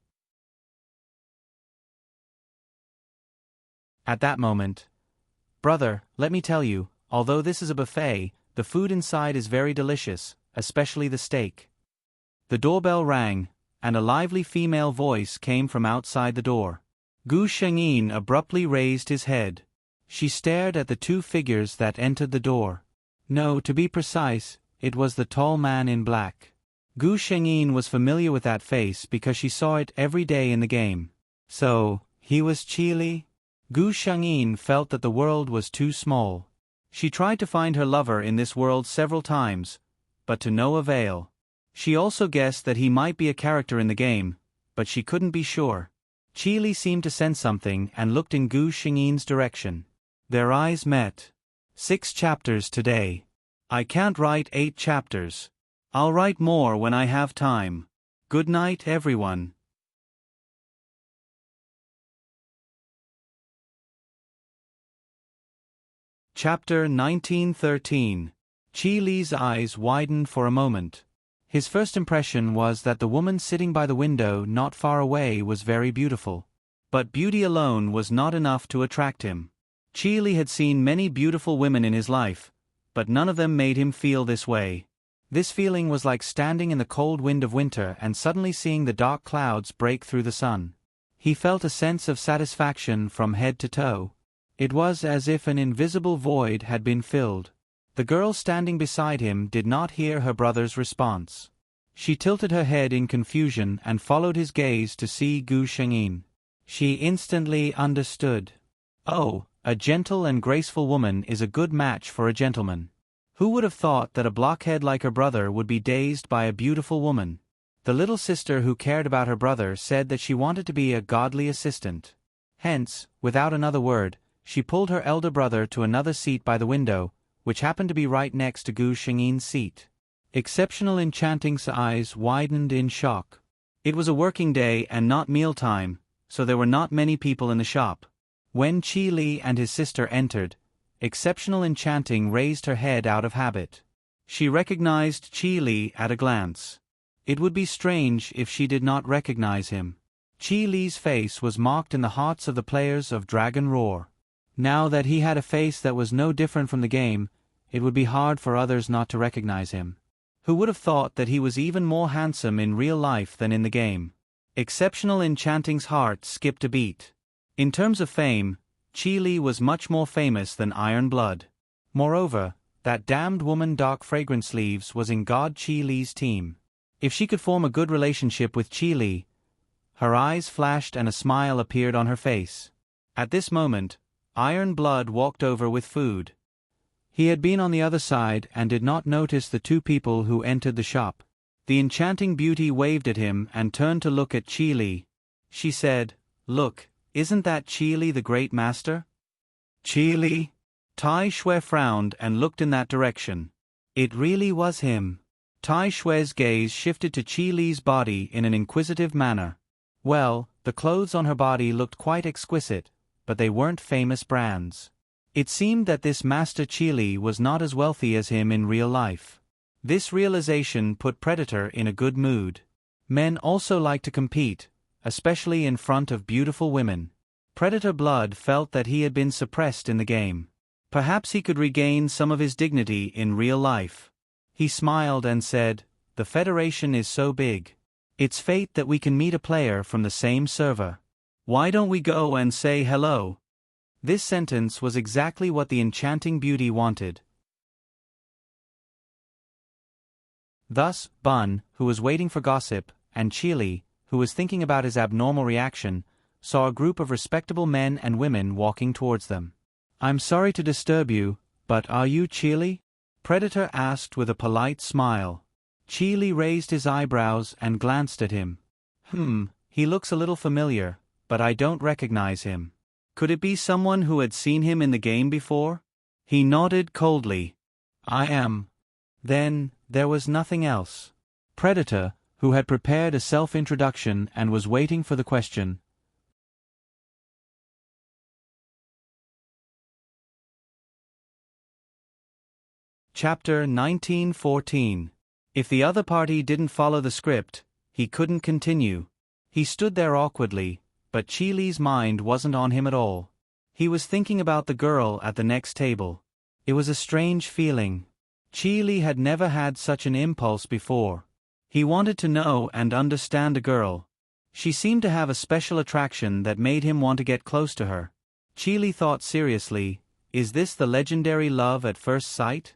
At that moment, "Brother, let me tell you, although this is a buffet, the food inside is very delicious, especially the steak." The doorbell rang, and a lively female voice came from outside the door. Gu Shengyin abruptly raised his head. She stared at the 2 figures that entered the door. No, to be precise, it was the tall man in black. Gu Shengyin was familiar with that face because she saw it every day in the game. So, he was Qi Li? Gu Shengyin felt that the world was too small. She tried to find her lover in this world several times, but to no avail. She also guessed that he might be a character in the game, but she couldn't be sure. Qi Li seemed to sense something and looked in Gu Shengyin's direction. Their eyes met. 6 chapters today. I can't write 8 chapters. I'll write more when I have time. Good night, everyone. Chapter 1913. Qi Li's eyes widened for a moment. His first impression was that the woman sitting by the window not far away was very beautiful. But beauty alone was not enough to attract him. Qi Li had seen many beautiful women in his life, but none of them made him feel this way. This feeling was like standing in the cold wind of winter and suddenly seeing the dark clouds break through the sun. He felt a sense of satisfaction from head to toe. It was as if an invisible void had been filled. The girl standing beside him did not hear her brother's response. She tilted her head in confusion and followed his gaze to see Gu Shengyin. She instantly understood. Oh, a gentle and graceful woman is a good match for a gentleman. Who would have thought that a blockhead like her brother would be dazed by a beautiful woman? The little sister who cared about her brother said that she wanted to be a godly assistant. Hence, without another word, she pulled her elder brother to another seat by the window, which happened to be right next to Gu Shengyin's seat. Exceptional Enchanting's eyes widened in shock. It was a working day and not mealtime, so there were not many people in the shop. When Qi Li and his sister entered, Exceptional Enchanting raised her head out of habit. She recognized Qi Li at a glance. It would be strange if she did not recognize him. Qi Li's face was marked in the hearts of the players of Dragon Roar. Now that he had a face that was no different from the game, it would be hard for others not to recognize him. Who would have thought that he was even more handsome in real life than in the game? Exceptional Enchanting's heart skipped a beat. In terms of fame, Qi Li was much more famous than Iron Blood. Moreover, that damned woman Dark Fragrance Leaves was in God Qi Li's team. If she could form a good relationship with Qi Li, Her eyes flashed and a smile appeared on her face. At this moment, Iron Blood walked over with food. He had been on the other side and did not notice the two people who entered the shop. The enchanting beauty waved at him and turned to look at Chi Li. She said, "Look, isn't that Chi Li the great master?" Chi Li? Tai Shui frowned and looked in that direction. It really was him. Tai Shui's gaze shifted to Chi Li's body in an inquisitive manner. Well, the clothes on her body looked quite exquisite, but they weren't famous brands. It seemed that this Master Chi Li was not as wealthy as him in real life. This realization put Predator in a good mood. Men also like to compete, especially in front of beautiful women. Predator Blood felt that he had been suppressed in the game. Perhaps he could regain some of his dignity in real life. He smiled and said, "The Federation is so big. It's fate that we can meet a player from the same server. Why don't we go and say hello?" This sentence was exactly what the enchanting beauty wanted. Thus, Bun, who was waiting for gossip, and Chi Li, who was thinking about his abnormal reaction, saw a group of respectable men and women walking towards them. "I'm sorry to disturb you, but are you Chi Li?" Predator asked with a polite smile. Chi Li raised his eyebrows and glanced at him. He looks a little familiar, but I don't recognize him. Could it be someone who had seen him in the game before? He nodded coldly. "I am." Then, there was nothing else. Predator, who had prepared a self-introduction and was waiting for the question. Chapter 1914. If the other party didn't follow the script, he couldn't continue. He stood there awkwardly, but Chi Li's mind wasn't on him at all. He was thinking about the girl at the next table. It was a strange feeling. Chi Li had never had such an impulse before. He wanted to know and understand a girl. She seemed to have a special attraction that made him want to get close to her. Chi Li thought seriously, is this the legendary love at first sight?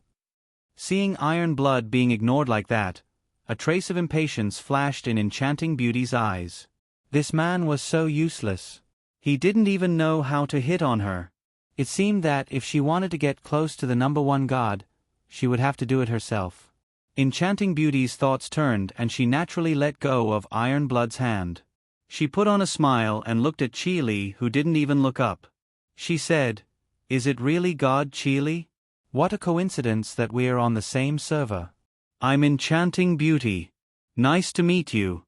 Seeing Iron Blood being ignored like that, a trace of impatience flashed in Enchanting Beauty's eyes. This man was so useless. He didn't even know how to hit on her. It seemed that if she wanted to get close to the number one god, she would have to do it herself. Enchanting Beauty's thoughts turned and she naturally let go of Iron Blood's hand. She put on a smile and looked at Chi Li, who didn't even look up. She said, "Is it really God Chi Li? What a coincidence that we are on the same server. I'm Enchanting Beauty. Nice to meet you."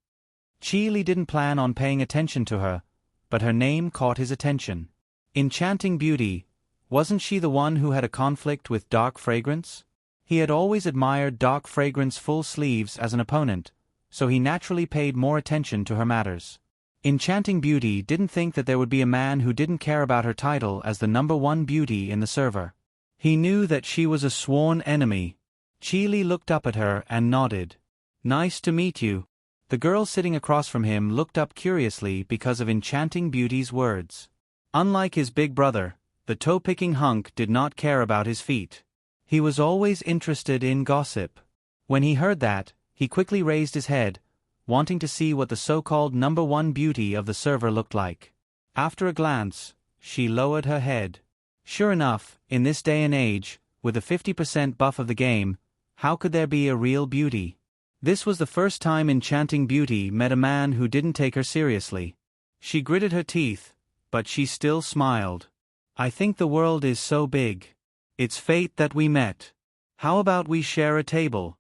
Chi Li didn't plan on paying attention to her, but her name caught his attention. Enchanting Beauty, wasn't she the one who had a conflict with Dark Fragrance? He had always admired Dark Fragrance full sleeves as an opponent, so he naturally paid more attention to her matters. Enchanting Beauty didn't think that there would be a man who didn't care about her title as the number one beauty in the server. He knew that she was a sworn enemy. Chi Li looked up at her and nodded. "Nice to meet you." The girl sitting across from him looked up curiously because of Enchanting Beauty's words. Unlike his big brother, the toe-picking hunk did not care about his feet. He was always interested in gossip. When he heard that, he quickly raised his head, wanting to see what the so-called number one beauty of the server looked like. After a glance, she lowered her head. Sure enough, in this day and age, with the 50% buff of the game, how could there be a real beauty? This was the first time Enchanting Beauty met a man who didn't take her seriously. She gritted her teeth, but she still smiled. "I think the world is so big. It's fate that we met. How about we share a table?"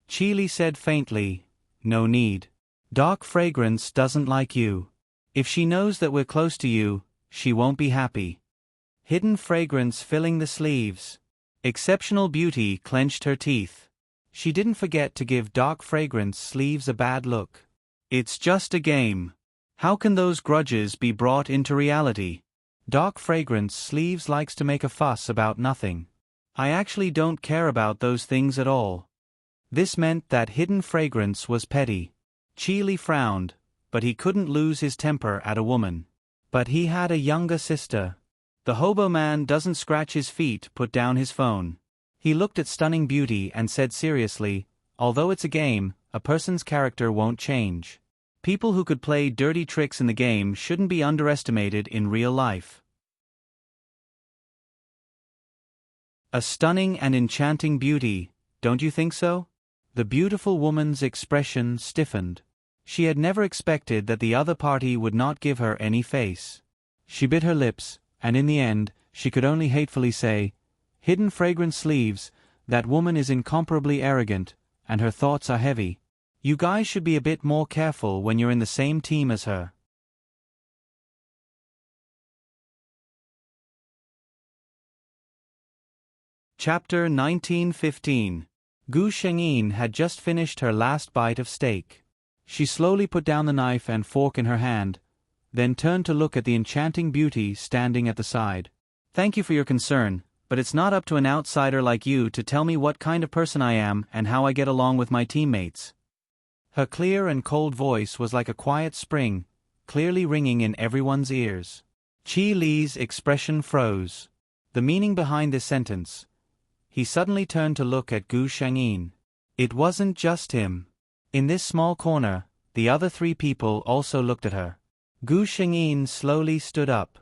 Chi Li said faintly, "No need. Dark Fragrance doesn't like you. If she knows that we're close to you, she won't be happy." Hidden Fragrance filling the sleeves. Exceptional Beauty clenched her teeth. She didn't forget to give Dark Fragrance sleeves a bad look. "It's just a game. How can those grudges be brought into reality? Dark Fragrance sleeves likes to make a fuss about nothing. I actually don't care about those things at all." This meant that Hidden Fragrance was petty. Chi Li frowned, but he couldn't lose his temper at a woman. But he had a younger sister. The hobo man doesn't scratch his feet, put down his phone. He looked at Stunning Beauty and said seriously, "Although it's a game, a person's character won't change. People who could play dirty tricks in the game shouldn't be underestimated in real life. A stunning and enchanting beauty, don't you think so? The beautiful woman's expression stiffened. She had never expected that the other party would not give her any face. She bit her lips, and in the end, she could only hatefully say, "Hidden fragrance sleeves, that woman is incomparably arrogant, and her thoughts are heavy. You guys should be a bit more careful when you're in the same team as her." Chapter 1915. Gu Shengyin had just finished her last bite of steak. She slowly put down the knife and fork in her hand, then turned to look at the enchanting beauty standing at the side. "Thank you for your concern, but it's not up to an outsider like you to tell me what kind of person I am and how I get along with my teammates." Her clear and cold voice was like a quiet spring, clearly ringing in everyone's ears. Qi Li's expression froze. The meaning behind this sentence. He suddenly turned to look at Gu Shengyin. It wasn't just him. In this small corner, the other three people also looked at her. Gu Shengyin slowly stood up.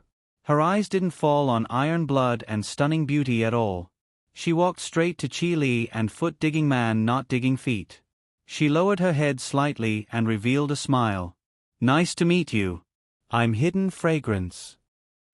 Her eyes didn't fall on iron blood and stunning beauty at all. She walked straight to Qi Li and foot-digging man not digging feet. She lowered her head slightly and revealed a smile. "Nice to meet you. I'm Hidden Fragrance."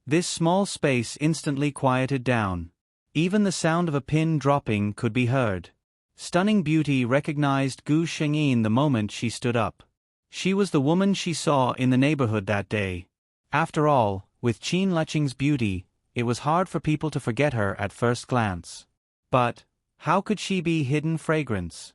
This small space instantly quieted down. Even the sound of a pin dropping could be heard. Stunning beauty recognized Gu Shengyin the moment she stood up. She was the woman she saw in the neighborhood that day. After all, with Qin Luqing's beauty, it was hard for people to forget her at first glance. But how could she be Hidden Fragrance?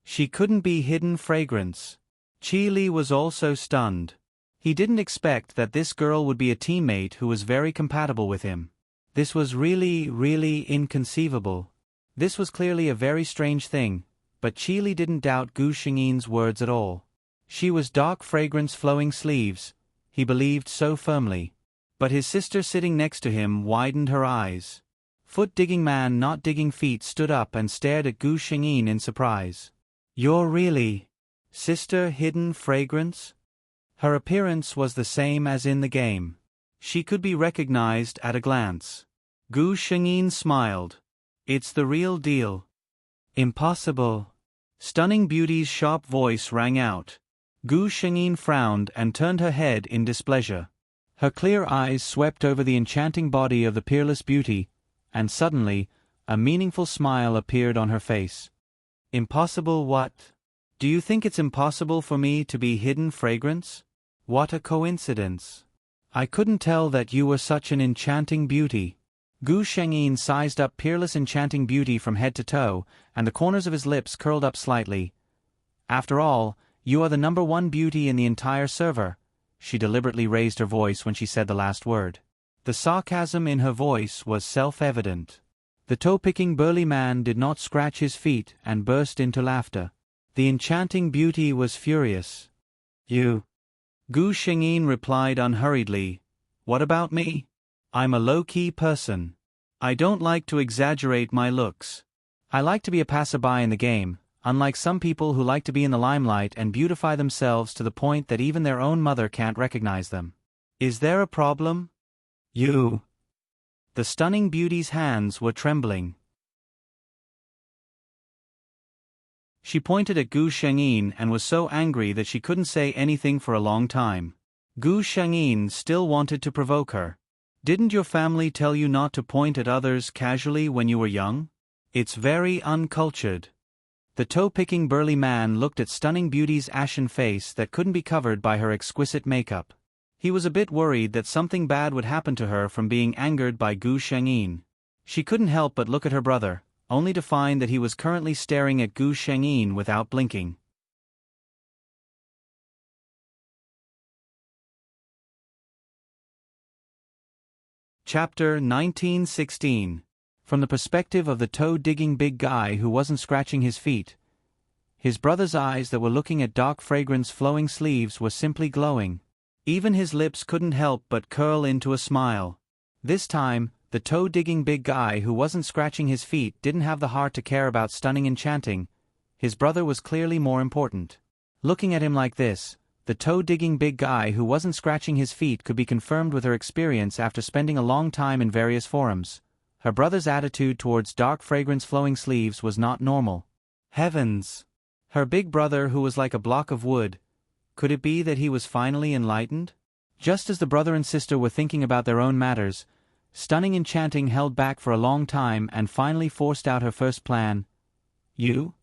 She couldn't be Hidden Fragrance. Qi Li was also stunned. He didn't expect that this girl would be a teammate who was very compatible with him. This was really inconceivable. This was clearly a very strange thing, but Qi Li didn't doubt Gu Shengyin's words at all. She was dark fragrance flowing sleeves, he believed so firmly. But his sister sitting next to him widened her eyes. Foot-digging man not digging feet stood up and stared at Gu Shengyin in surprise. "You're really Sister Hidden Fragrance?" Her appearance was the same as in the game. She could be recognized at a glance. Gu Shengyin smiled. "It's the real deal." "Impossible." Stunning Beauty's sharp voice rang out. Gu Shengyin frowned and turned her head in displeasure. Her clear eyes swept over the enchanting body of the peerless beauty, and suddenly, a meaningful smile appeared on her face. "Impossible what? Do you think it's impossible for me to be Hidden Fragrance? What a coincidence. I couldn't tell that you were such an enchanting beauty." Gu Shengyin sized up peerless enchanting beauty from head to toe, and the corners of his lips curled up slightly. "After all, you are the #1 beauty in the entire server." She deliberately raised her voice when she said the last word. The sarcasm in her voice was self-evident. The toe-picking burly man did not scratch his feet and burst into laughter. The enchanting beauty was furious. "You?" Gu Shengyin replied unhurriedly. "What about me? I'm a low-key person. I don't like to exaggerate my looks. I like to be a passerby in the game, unlike some people who like to be in the limelight and beautify themselves to the point that even their own mother can't recognize them. Is there a problem?" "You?" The stunning beauty's hands were trembling. She pointed at Gu Shengyin and was so angry that she couldn't say anything for a long time. Gu Shengyin still wanted to provoke her. "Didn't your family tell you not to point at others casually when you were young? It's very uncultured." The toe-picking burly man looked at stunning beauty's ashen face that couldn't be covered by her exquisite makeup. He was a bit worried that something bad would happen to her from being angered by Gu Shengyin. She couldn't help but look at her brother, only to find that he was currently staring at Gu Shengyin without blinking. Chapter 1916. From the perspective of the toe-digging big guy who wasn't scratching his feet, his brother's eyes that were looking at dark fragrance flowing sleeves were simply glowing. Even his lips couldn't help but curl into a smile. This time, the toe-digging big guy who wasn't scratching his feet didn't have the heart to care about stunning enchanting. His brother was clearly more important. Looking at him like this, The toe-digging big guy who wasn't scratching his feet could be confirmed with her experience after spending a long time in various forums. Her brother's attitude towards dark fragrance flowing sleeves was not normal. Heavens! Her big brother who was like a block of wood. Could it be that he was finally enlightened? Just as the brother and sister were thinking about their own matters, Stunning Enchanting held back for a long time and finally forced out her first plan. You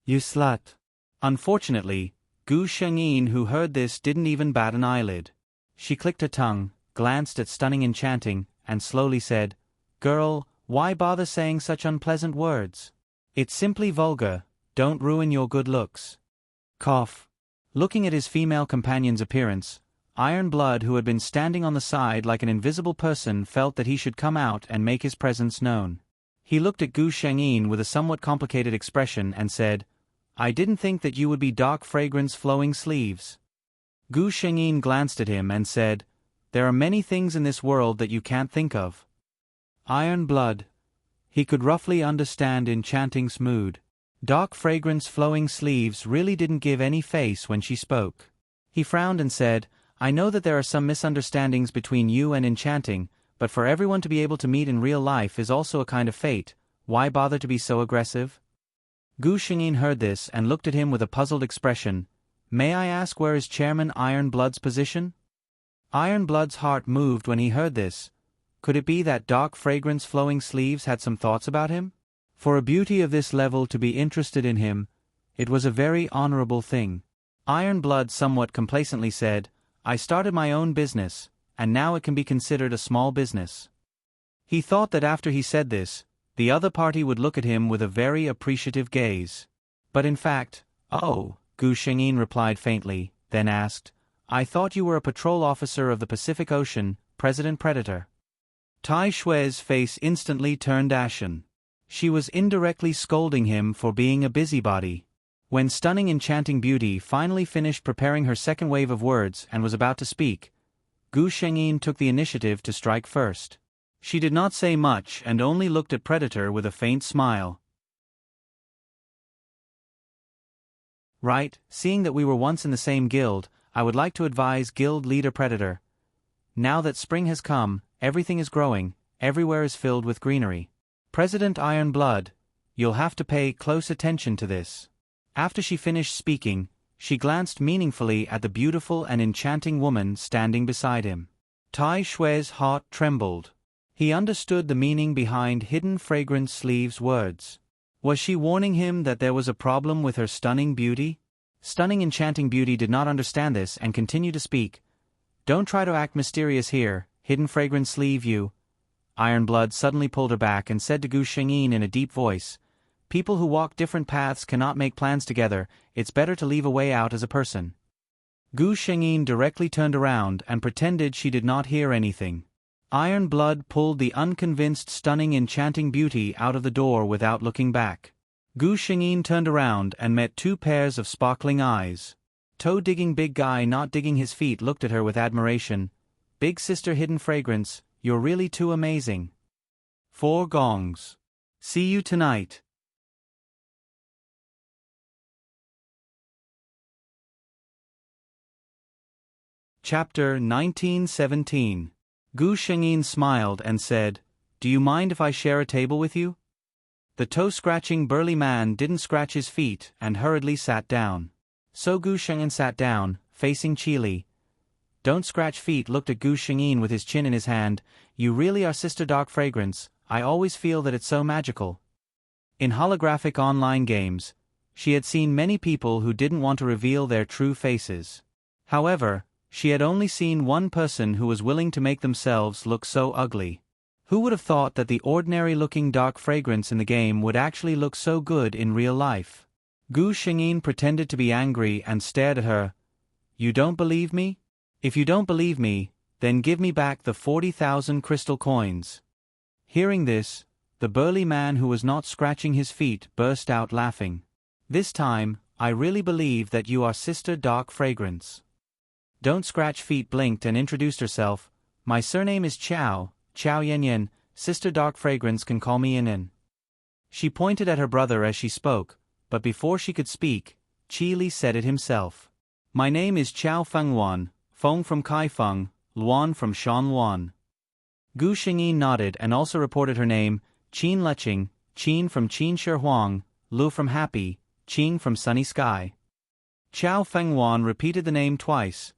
slut. Unfortunately, Gu Shengyin, who heard this, didn't even bat an eyelid. She clicked her tongue, glanced at Stunning Enchanting, and slowly said, "Girl, why bother saying such unpleasant words? It's simply vulgar, don't ruin your good looks." Cough. Looking at his female companion's appearance, Iron Blood, who had been standing on the side like an invisible person, felt that he should come out and make his presence known. He looked at Gu Shengyin with a somewhat complicated expression and said, "I didn't think that you would be dark fragrance flowing sleeves." Gu Shengyin glanced at him and said, "There are many things in this world that you can't think of." Iron Blood. He could roughly understand Enchanting's mood. Dark fragrance flowing sleeves really didn't give any face when she spoke. He frowned and said, "I know that there are some misunderstandings between you and Enchanting, but for everyone to be able to meet in real life is also a kind of fate. Why bother to be so aggressive?" Gu Shengyin heard this and looked at him with a puzzled expression. "May I ask where is Chairman Iron Blood's position?" Iron Blood's heart moved when he heard this. Could it be that dark fragrance flowing sleeves had some thoughts about him? For a beauty of this level to be interested in him, it was a very honorable thing. Iron Blood somewhat complacently said, "I started my own business, and now it can be considered a small business." He thought that after he said this, the other party would look at him with a very appreciative gaze. But in fact, "Oh," Gu Shengyin replied faintly, then asked, "I thought you were a patrol officer of the Pacific Ocean, President Predator." Tai Shui's face instantly turned ashen. She was indirectly scolding him for being a busybody. When Stunning Enchanting Beauty finally finished preparing her second wave of words and was about to speak, Gu Shengyin took the initiative to strike first. She did not say much and only looked at Predator with a faint smile. "Right, seeing that we were once in the same guild, I would like to advise Guild Leader Predator. Now that spring has come, everything is growing, everywhere is filled with greenery. President Iron Blood, you'll have to pay close attention to this." After she finished speaking, she glanced meaningfully at the beautiful and enchanting woman standing beside him. Tai Shui's heart trembled. He understood the meaning behind Hidden Fragrance Sleeve's words. Was she warning him that there was a problem with her stunning beauty? Stunning Enchanting Beauty did not understand this and continued to speak. "Don't try to act mysterious here, Hidden Fragrance Sleeve, you." Iron Blood suddenly pulled her back and said to Gu Shengyin in a deep voice, "People who walk different paths cannot make plans together, it's better to leave a way out as a person." Gu Shengyin directly turned around and pretended she did not hear anything. Iron Blood pulled the unconvinced Stunning Enchanting Beauty out of the door without looking back. Gu Shengyin turned around and met two pairs of sparkling eyes. Toe-digging big guy not digging his feet looked at her with admiration. "Big sister Hidden Fragrance, you're really too amazing." 4 gongs. See you tonight. Chapter 1917. Gu Shengyin smiled and said, "Do you mind if I share a table with you?" The toe-scratching burly man didn't scratch his feet and hurriedly sat down. So Gu Shengyin sat down, facing Qili. Don't Scratch Feet looked at Gu Shengyin with his chin in his hand. "You really are Sister Dark Fragrance, I always feel that it's so magical." In holographic online games, she had seen many people who didn't want to reveal their true faces. However, she had only seen one person who was willing to make themselves look so ugly. Who would have thought that the ordinary-looking Dark Fragrance in the game would actually look so good in real life? Gu Shengyin pretended to be angry and stared at her. "You don't believe me? If you don't believe me, then give me back the 40,000 crystal coins." Hearing this, the burly man who was not scratching his feet burst out laughing. "This time, I really believe that you are Sister Dark Fragrance." Don't Scratch Feet blinked and introduced herself. "My surname is Chao Yanyan, Sister Dark Fragrance can call me Yin." She pointed at her brother as she spoke, but before she could speak, Qili said it himself. My name is Chao Fengwan, Feng from Kaifeng, Luan from Shan Luan. Gu Xingyi nodded and also reported her name, Qin Leching, Qin from Qin Shi Huang, Lu from Happy, Qing from Sunny Sky. Chao Fengwan repeated the name twice,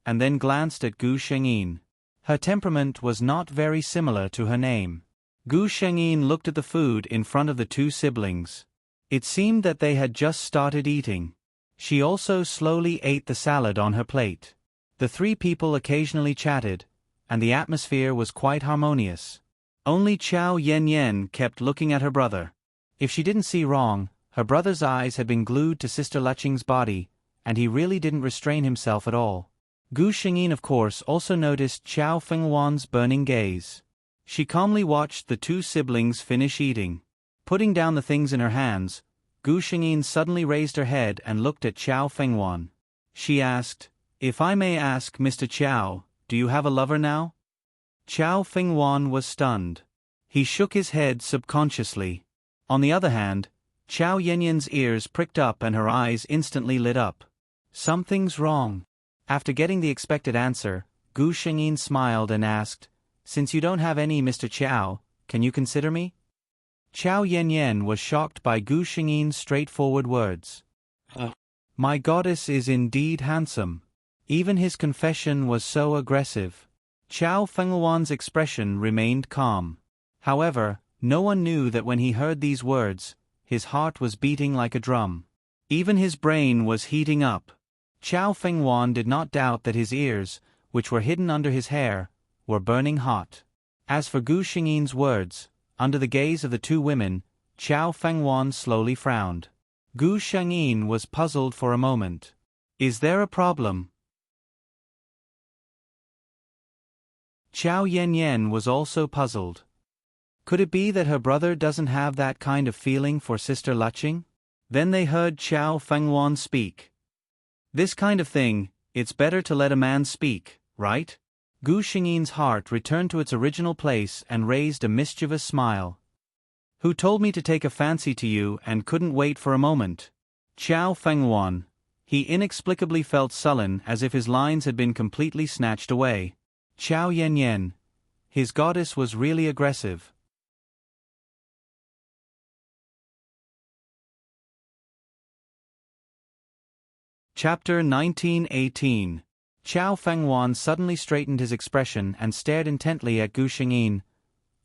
and then glanced at Gu Shengyin. Her temperament was not very similar to her name. Gu Shengyin looked at the food in front of the two siblings. It seemed that they had just started eating. She also slowly ate the salad on her plate. The three people occasionally chatted, and the atmosphere was quite harmonious. Only Chao Yanyan kept looking at her brother. If she didn't see wrong, her brother's eyes had been glued to Sister Leching's body, and he really didn't restrain himself at all. Gu Shengyin of course also noticed Chao Fengwan's burning gaze. She calmly watched the two siblings finish eating. Putting down the things in her hands, Gu Shengyin suddenly raised her head and looked at Chao Fengwan. She asked, "If I may ask, Mr. Chao, do you have a lover now?" Chao Fengwan was stunned. He shook his head subconsciously. On the other hand, Chao Yanyan's ears pricked up and her eyes instantly lit up. Something's wrong. After getting the expected answer, Gu Shengyin smiled and asked, "Since you don't have any, Mr. Chao, can you consider me?" Chao Yanyan was shocked by Gu Shengyin's straightforward words. My goddess is indeed handsome. Even his confession was so aggressive. Chao Fengwan's expression remained calm. However, no one knew that when he heard these words, his heart was beating like a drum. Even his brain was heating up. Chao Fengwan did not doubt that his ears, which were hidden under his hair, were burning hot. As for Gu Shengyin's words, under the gaze of the two women, Chao Fengwan slowly frowned. Gu Shengyin was puzzled for a moment. Is there a problem? Chao Yanyan was also puzzled. Could it be that her brother doesn't have that kind of feeling for Sister Leching? Then they heard Chao Fengwan speak. This kind of thing, it's better to let a man speak, right? Gu Shengyin's heart returned to its original place and raised a mischievous smile. Who told me to take a fancy to you and couldn't wait for a moment? Chao Fengwan. He inexplicably felt sullen as if his lines had been completely snatched away. Chao Yanyan. His goddess was really aggressive. Chapter 1918. Chao Fengwan suddenly straightened his expression and stared intently at Gu Shengyin.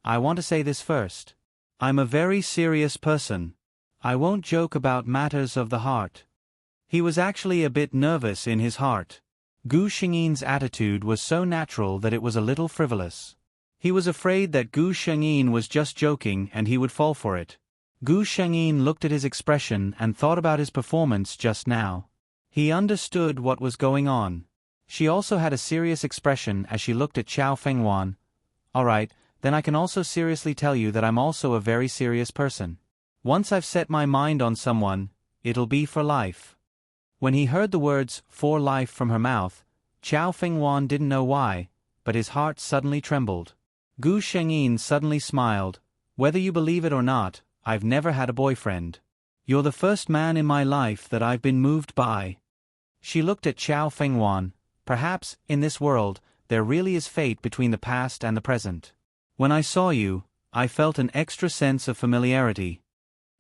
I want to say this first. I'm a very serious person. I won't joke about matters of the heart. He was actually a bit nervous in his heart. Gu Shengyin's attitude was so natural that it was a little frivolous. He was afraid that Gu Shengyin was just joking and he would fall for it. Gu Shengyin looked at his expression and thought about his performance just now. He understood what was going on. She also had a serious expression as she looked at Chao Fengwan. Alright, then I can also seriously tell you that I'm also a very serious person. Once I've set my mind on someone, it'll be for life. When he heard the words, for life from her mouth, Chao Fengwan didn't know why, but his heart suddenly trembled. Gu Shengyin suddenly smiled. Whether you believe it or not, I've never had a boyfriend. You're the first man in my life that I've been moved by. She looked at Chao Fengwan. Perhaps, in this world, there really is fate between the past and the present. When I saw you, I felt an extra sense of familiarity.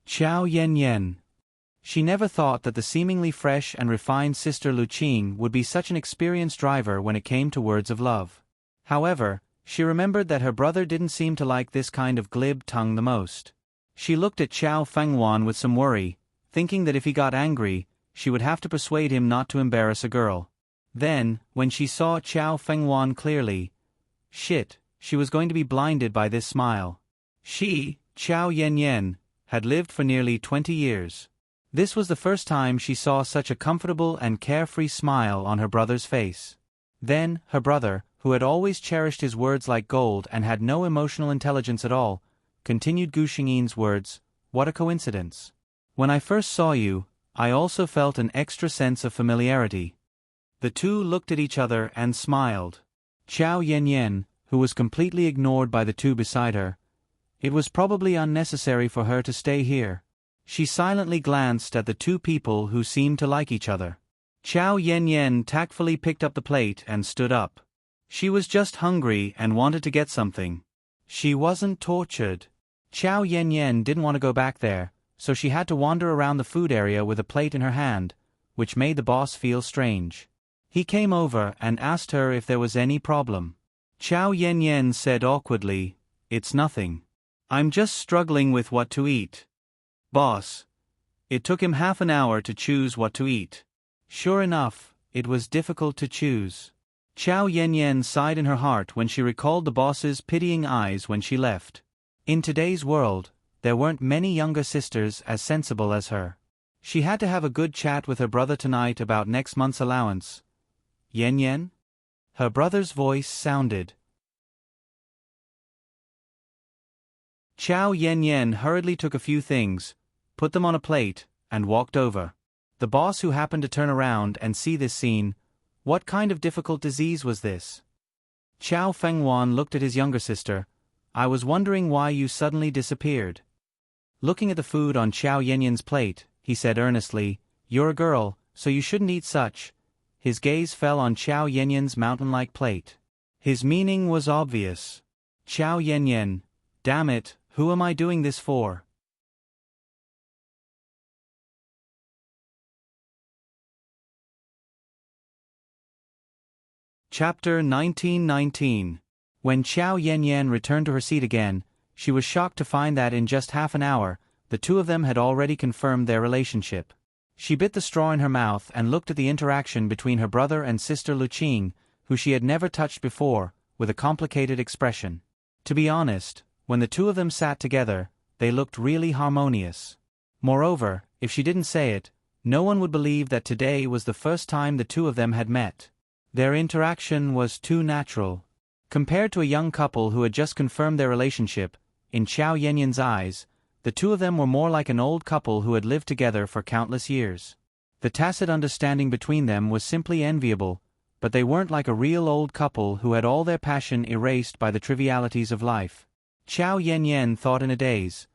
Chao Yanyan. She never thought that the seemingly fresh and refined Sister Leching would be such an experienced driver when it came to words of love. However, she remembered that her brother didn't seem to like this kind of glib tongue the most. She looked at Chao Fengwan with some worry, thinking that if he got angry, she would have to persuade him not to embarrass a girl. Then, when she saw Chao Fengwan clearly, she was going to be blinded by this smile. She, Chao Yanyan, had lived for nearly 20 years. This was the first time she saw such a comfortable and carefree smile on her brother's face. Then, her brother, who had always cherished his words like gold and had no emotional intelligence at all, continued Gu Shengyin's words, what a coincidence. When I first saw you, I also felt an extra sense of familiarity. The two looked at each other and smiled. Chao Yanyan, who was completely ignored by the two beside her. It was probably unnecessary for her to stay here. She silently glanced at the two people who seemed to like each other. Chow Yen tactfully picked up the plate and stood up. She was just hungry and wanted to get something. She wasn't tortured. Chow Yen didn't want to go back there, so she had to wander around the food area with a plate in her hand, which made the boss feel strange. He came over and asked her if there was any problem. Chow Yen said awkwardly, "It's nothing. I'm just struggling with what to eat." Boss. It took him half an hour to choose what to eat. Sure enough, it was difficult to choose. Chow Yen sighed in her heart when she recalled the boss's pitying eyes when she left. In today's world, there weren't many younger sisters as sensible as her. She had to have a good chat with her brother tonight about next month's allowance. Yen? Her brother's voice sounded. Chow Yen hurriedly took a few things, put them on a plate, and walked over. The boss, who happened to turn around and see this scene, what kind of difficult disease was this? Chow Fengwan looked at his younger sister. "I was wondering why you suddenly disappeared." Looking at the food on Chow Yen's plate, he said earnestly, "You're a girl, so you shouldn't eat such." His gaze fell on Chow Yen's mountain-like plate. His meaning was obvious. Chow Yen, damn it, who am I doing this for? Chapter 1919. When Chow Yen returned to her seat again, she was shocked to find that in just half an hour, the two of them had already confirmed their relationship. She bit the straw in her mouth and looked at the interaction between her brother and sister Luqing, who she had never touched before, with a complicated expression. To be honest, when the two of them sat together, they looked really harmonious. Moreover, if she didn't say it, no one would believe that today was the first time the two of them had met. Their interaction was too natural. Compared to a young couple who had just confirmed their relationship, in Chow Yen's eyes, the two of them were more like an old couple who had lived together for countless years. The tacit understanding between them was simply enviable, but they weren't like a real old couple who had all their passion erased by the trivialities of life. Chow Yen thought in a daze.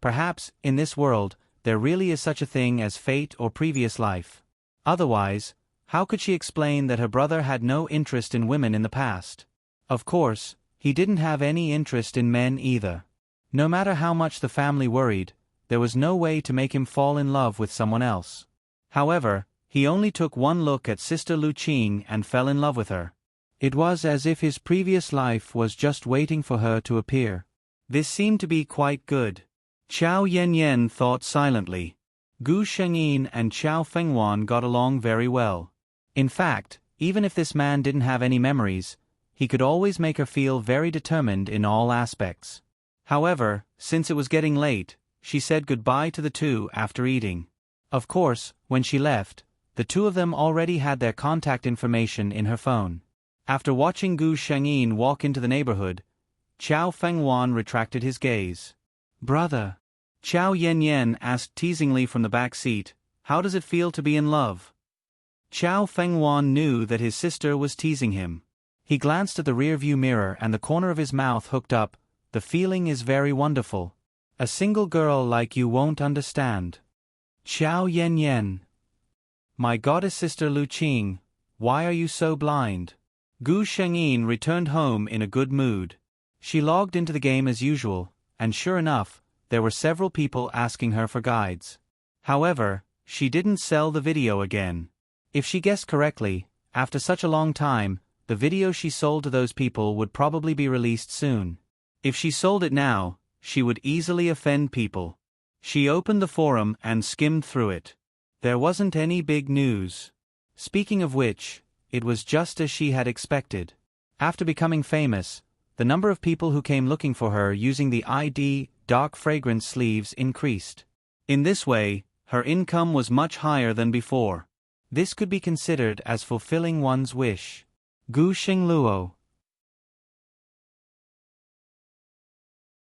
Perhaps, in this world, there really is such a thing as fate or previous life. Otherwise, how could she explain that her brother had no interest in women in the past? Of course, he didn't have any interest in men either. No matter how much the family worried, there was no way to make him fall in love with someone else. However, he only took one look at Sister Luqing and fell in love with her. It was as if his previous life was just waiting for her to appear. This seemed to be quite good. Chow Yen thought silently. Gu Shengyin and Chow Fengwan got along very well. In fact, even if this man didn't have any memories, he could always make her feel very determined in all aspects. However, since it was getting late, she said goodbye to the two after eating. Of course, when she left, the two of them already had their contact information in her phone. After watching Gu Shengyin walk into the neighborhood, Chow Fengwan retracted his gaze. "Brother," Chow Yen asked teasingly from the back seat, "how does it feel to be in love?" Chow Fengwan knew that his sister was teasing him. He glanced at the rearview mirror and the corner of his mouth hooked up. "The feeling is very wonderful. A single girl like you won't understand." Chow Yen. "My goddess sister Luqing, why are you so blind?" Gu Shengyin returned home in a good mood. She logged into the game as usual, and sure enough, there were several people asking her for guides. However, she didn't sell the video again. If she guessed correctly, after such a long time, the video she sold to those people would probably be released soon. If she sold it now, she would easily offend people. She opened the forum and skimmed through it. There wasn't any big news. Speaking of which, it was just as she had expected. After becoming famous, the number of people who came looking for her using the ID dark fragrance sleeves increased. In this way, her income was much higher than before. This could be considered as fulfilling one's wish. Gu Xingluo.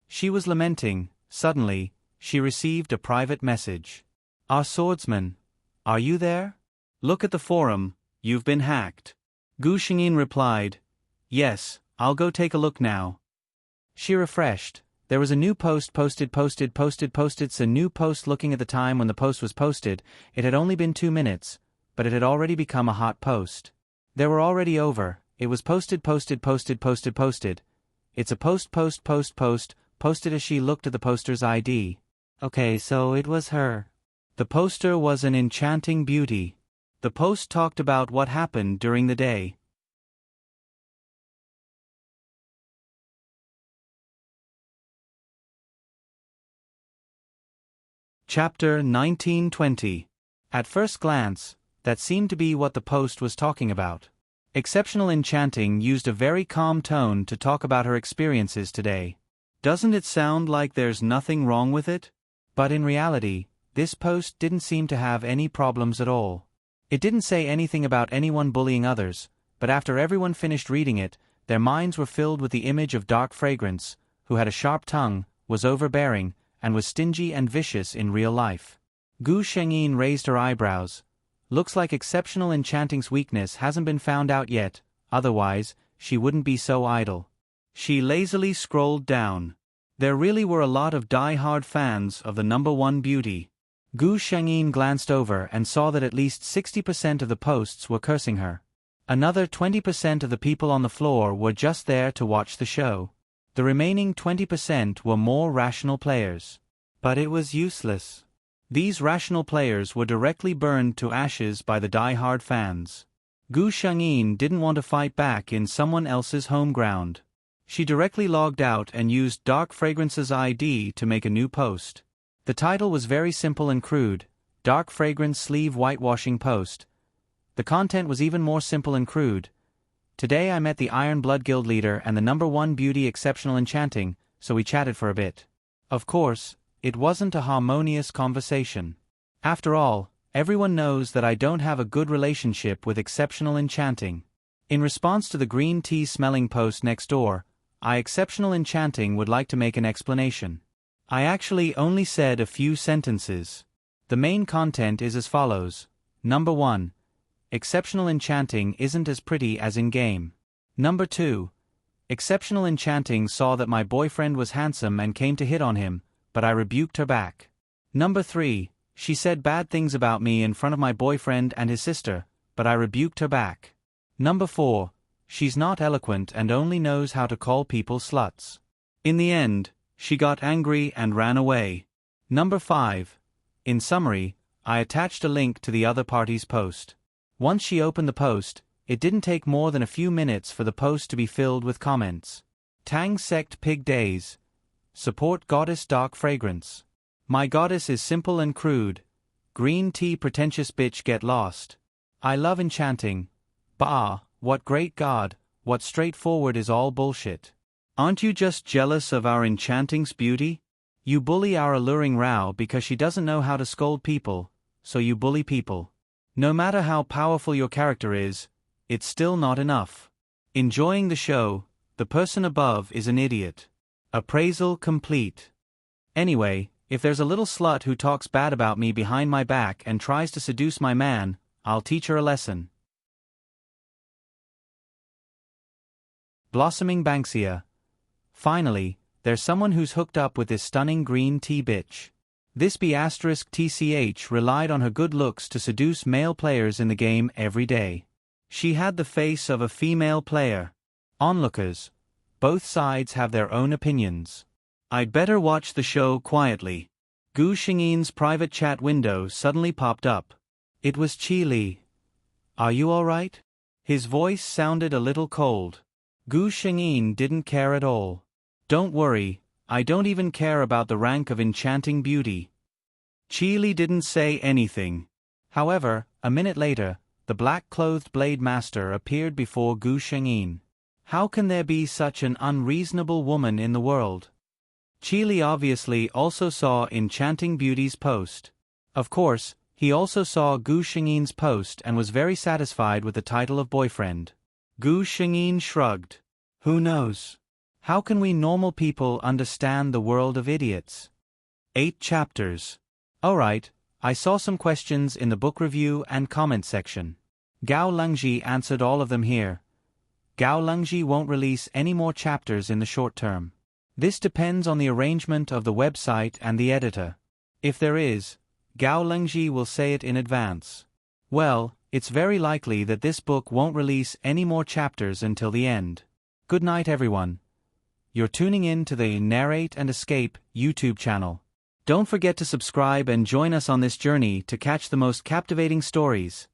She was lamenting. Suddenly, she received a private message. "Our swordsman, are you there? Look at the forum, you've been hacked." Gu Xingyin replied, "Yes, I'll go take a look now." She refreshed. There was a new post posted. A new post. Looking at the time when the post was posted, it had only been 2 minutes, but it had already become a hot post. There were already it was posted. It's a posted as she looked at the poster's ID. Okay, so it was her. The poster was an enchanting beauty. The post talked about what happened during the day. Chapter 1920. At first glance, that seemed to be what the post was talking about. Exceptional Enchanting used a very calm tone to talk about her experiences today. Doesn't it sound like there's nothing wrong with it? But in reality, this post didn't seem to have any problems at all. It didn't say anything about anyone bullying others, but after everyone finished reading it, their minds were filled with the image of Dark Fragrance, who had a sharp tongue, was overbearing, and was stingy and vicious in real life. Gu Shengyin raised her eyebrows. Looks like Exceptional Enchanting's weakness hasn't been found out yet, otherwise, she wouldn't be so idle. She lazily scrolled down. There really were a lot of die-hard fans of the #1 beauty. Gu Shengyin glanced over and saw that at least 60% of the posts were cursing her. Another 20% of the people on the floor were just there to watch the show. The remaining 20% were more rational players. But it was useless. These rational players were directly burned to ashes by the die-hard fans. Gu Shengyin didn't want to fight back in someone else's home ground. She directly logged out and used Dark Fragrance's ID to make a new post. The title was very simple and crude, Dark Fragrance Sleeve Whitewashing Post. The content was even more simple and crude. Today I met the Iron Blood Guild leader and the #1 beauty Exceptional Enchanting, so we chatted for a bit. Of course, it wasn't a harmonious conversation. After all, everyone knows that I don't have a good relationship with Exceptional Enchanting. In response to the green tea smelling post next door, Exceptional Enchanting would like to make an explanation. I actually only said a few sentences. The main content is as follows. Number 1. Exceptional Enchanting isn't as pretty as in-game. Number 2. Exceptional Enchanting saw that my boyfriend was handsome and came to hit on him, but I rebuked her back. Number 3. She said bad things about me in front of my boyfriend and his sister, but I rebuked her back. Number 4. She's not eloquent and only knows how to call people sluts. In the end, she got angry and ran away. Number 5. In summary, I attached a link to the other party's post. Once she opened the post, it didn't take more than a few minutes for the post to be filled with comments. Tang Sect Pig Days. Support Goddess Dark Fragrance. My goddess is simple and crude. Green tea pretentious bitch get lost. I love enchanting. Bah, what great god, what straightforward is all bullshit. Aren't you just jealous of our enchanting's beauty? You bully our alluring Rao because she doesn't know how to scold people, so you bully people. No matter how powerful your character is, it's still not enough. Enjoying the show, the person above is an idiot. Appraisal complete. Anyway, if there's a little slut who talks bad about me behind my back and tries to seduce my man, I'll teach her a lesson. Blossoming Banksia. Finally, there's someone who's hooked up with this stunning green tea bitch. This B*TCH relied on her good looks to seduce male players in the game every day. She had the face of a female player. Onlookers. Both sides have their own opinions. I'd better watch the show quietly. Gu Shengyin's private chat window suddenly popped up. It was Qi Li. Are you alright? His voice sounded a little cold. Gu Shengyin didn't care at all. Don't worry, I don't even care about the rank of enchanting beauty. Qi Li didn't say anything. However, a minute later, the black-clothed Blade Master appeared before Gu Shengyin. How can there be such an unreasonable woman in the world? Qi Li obviously also saw Enchanting Beauty's post. Of course, he also saw Gu Shengyin's post and was very satisfied with the title of boyfriend. Gu Shengyin shrugged. Who knows? How can we normal people understand the world of idiots? 8 chapters. Alright, I saw some questions in the book review and comment section. Gao Lengji answered all of them here. Gao Lengji won't release any more chapters in the short term. This depends on the arrangement of the website and the editor. If there is, Gao Lengji will say it in advance. Well, it's very likely that this book won't release any more chapters until the end. Good night, everyone. You're tuning in to the Narrate and Escape YouTube channel. Don't forget to subscribe and join us on this journey to catch the most captivating stories.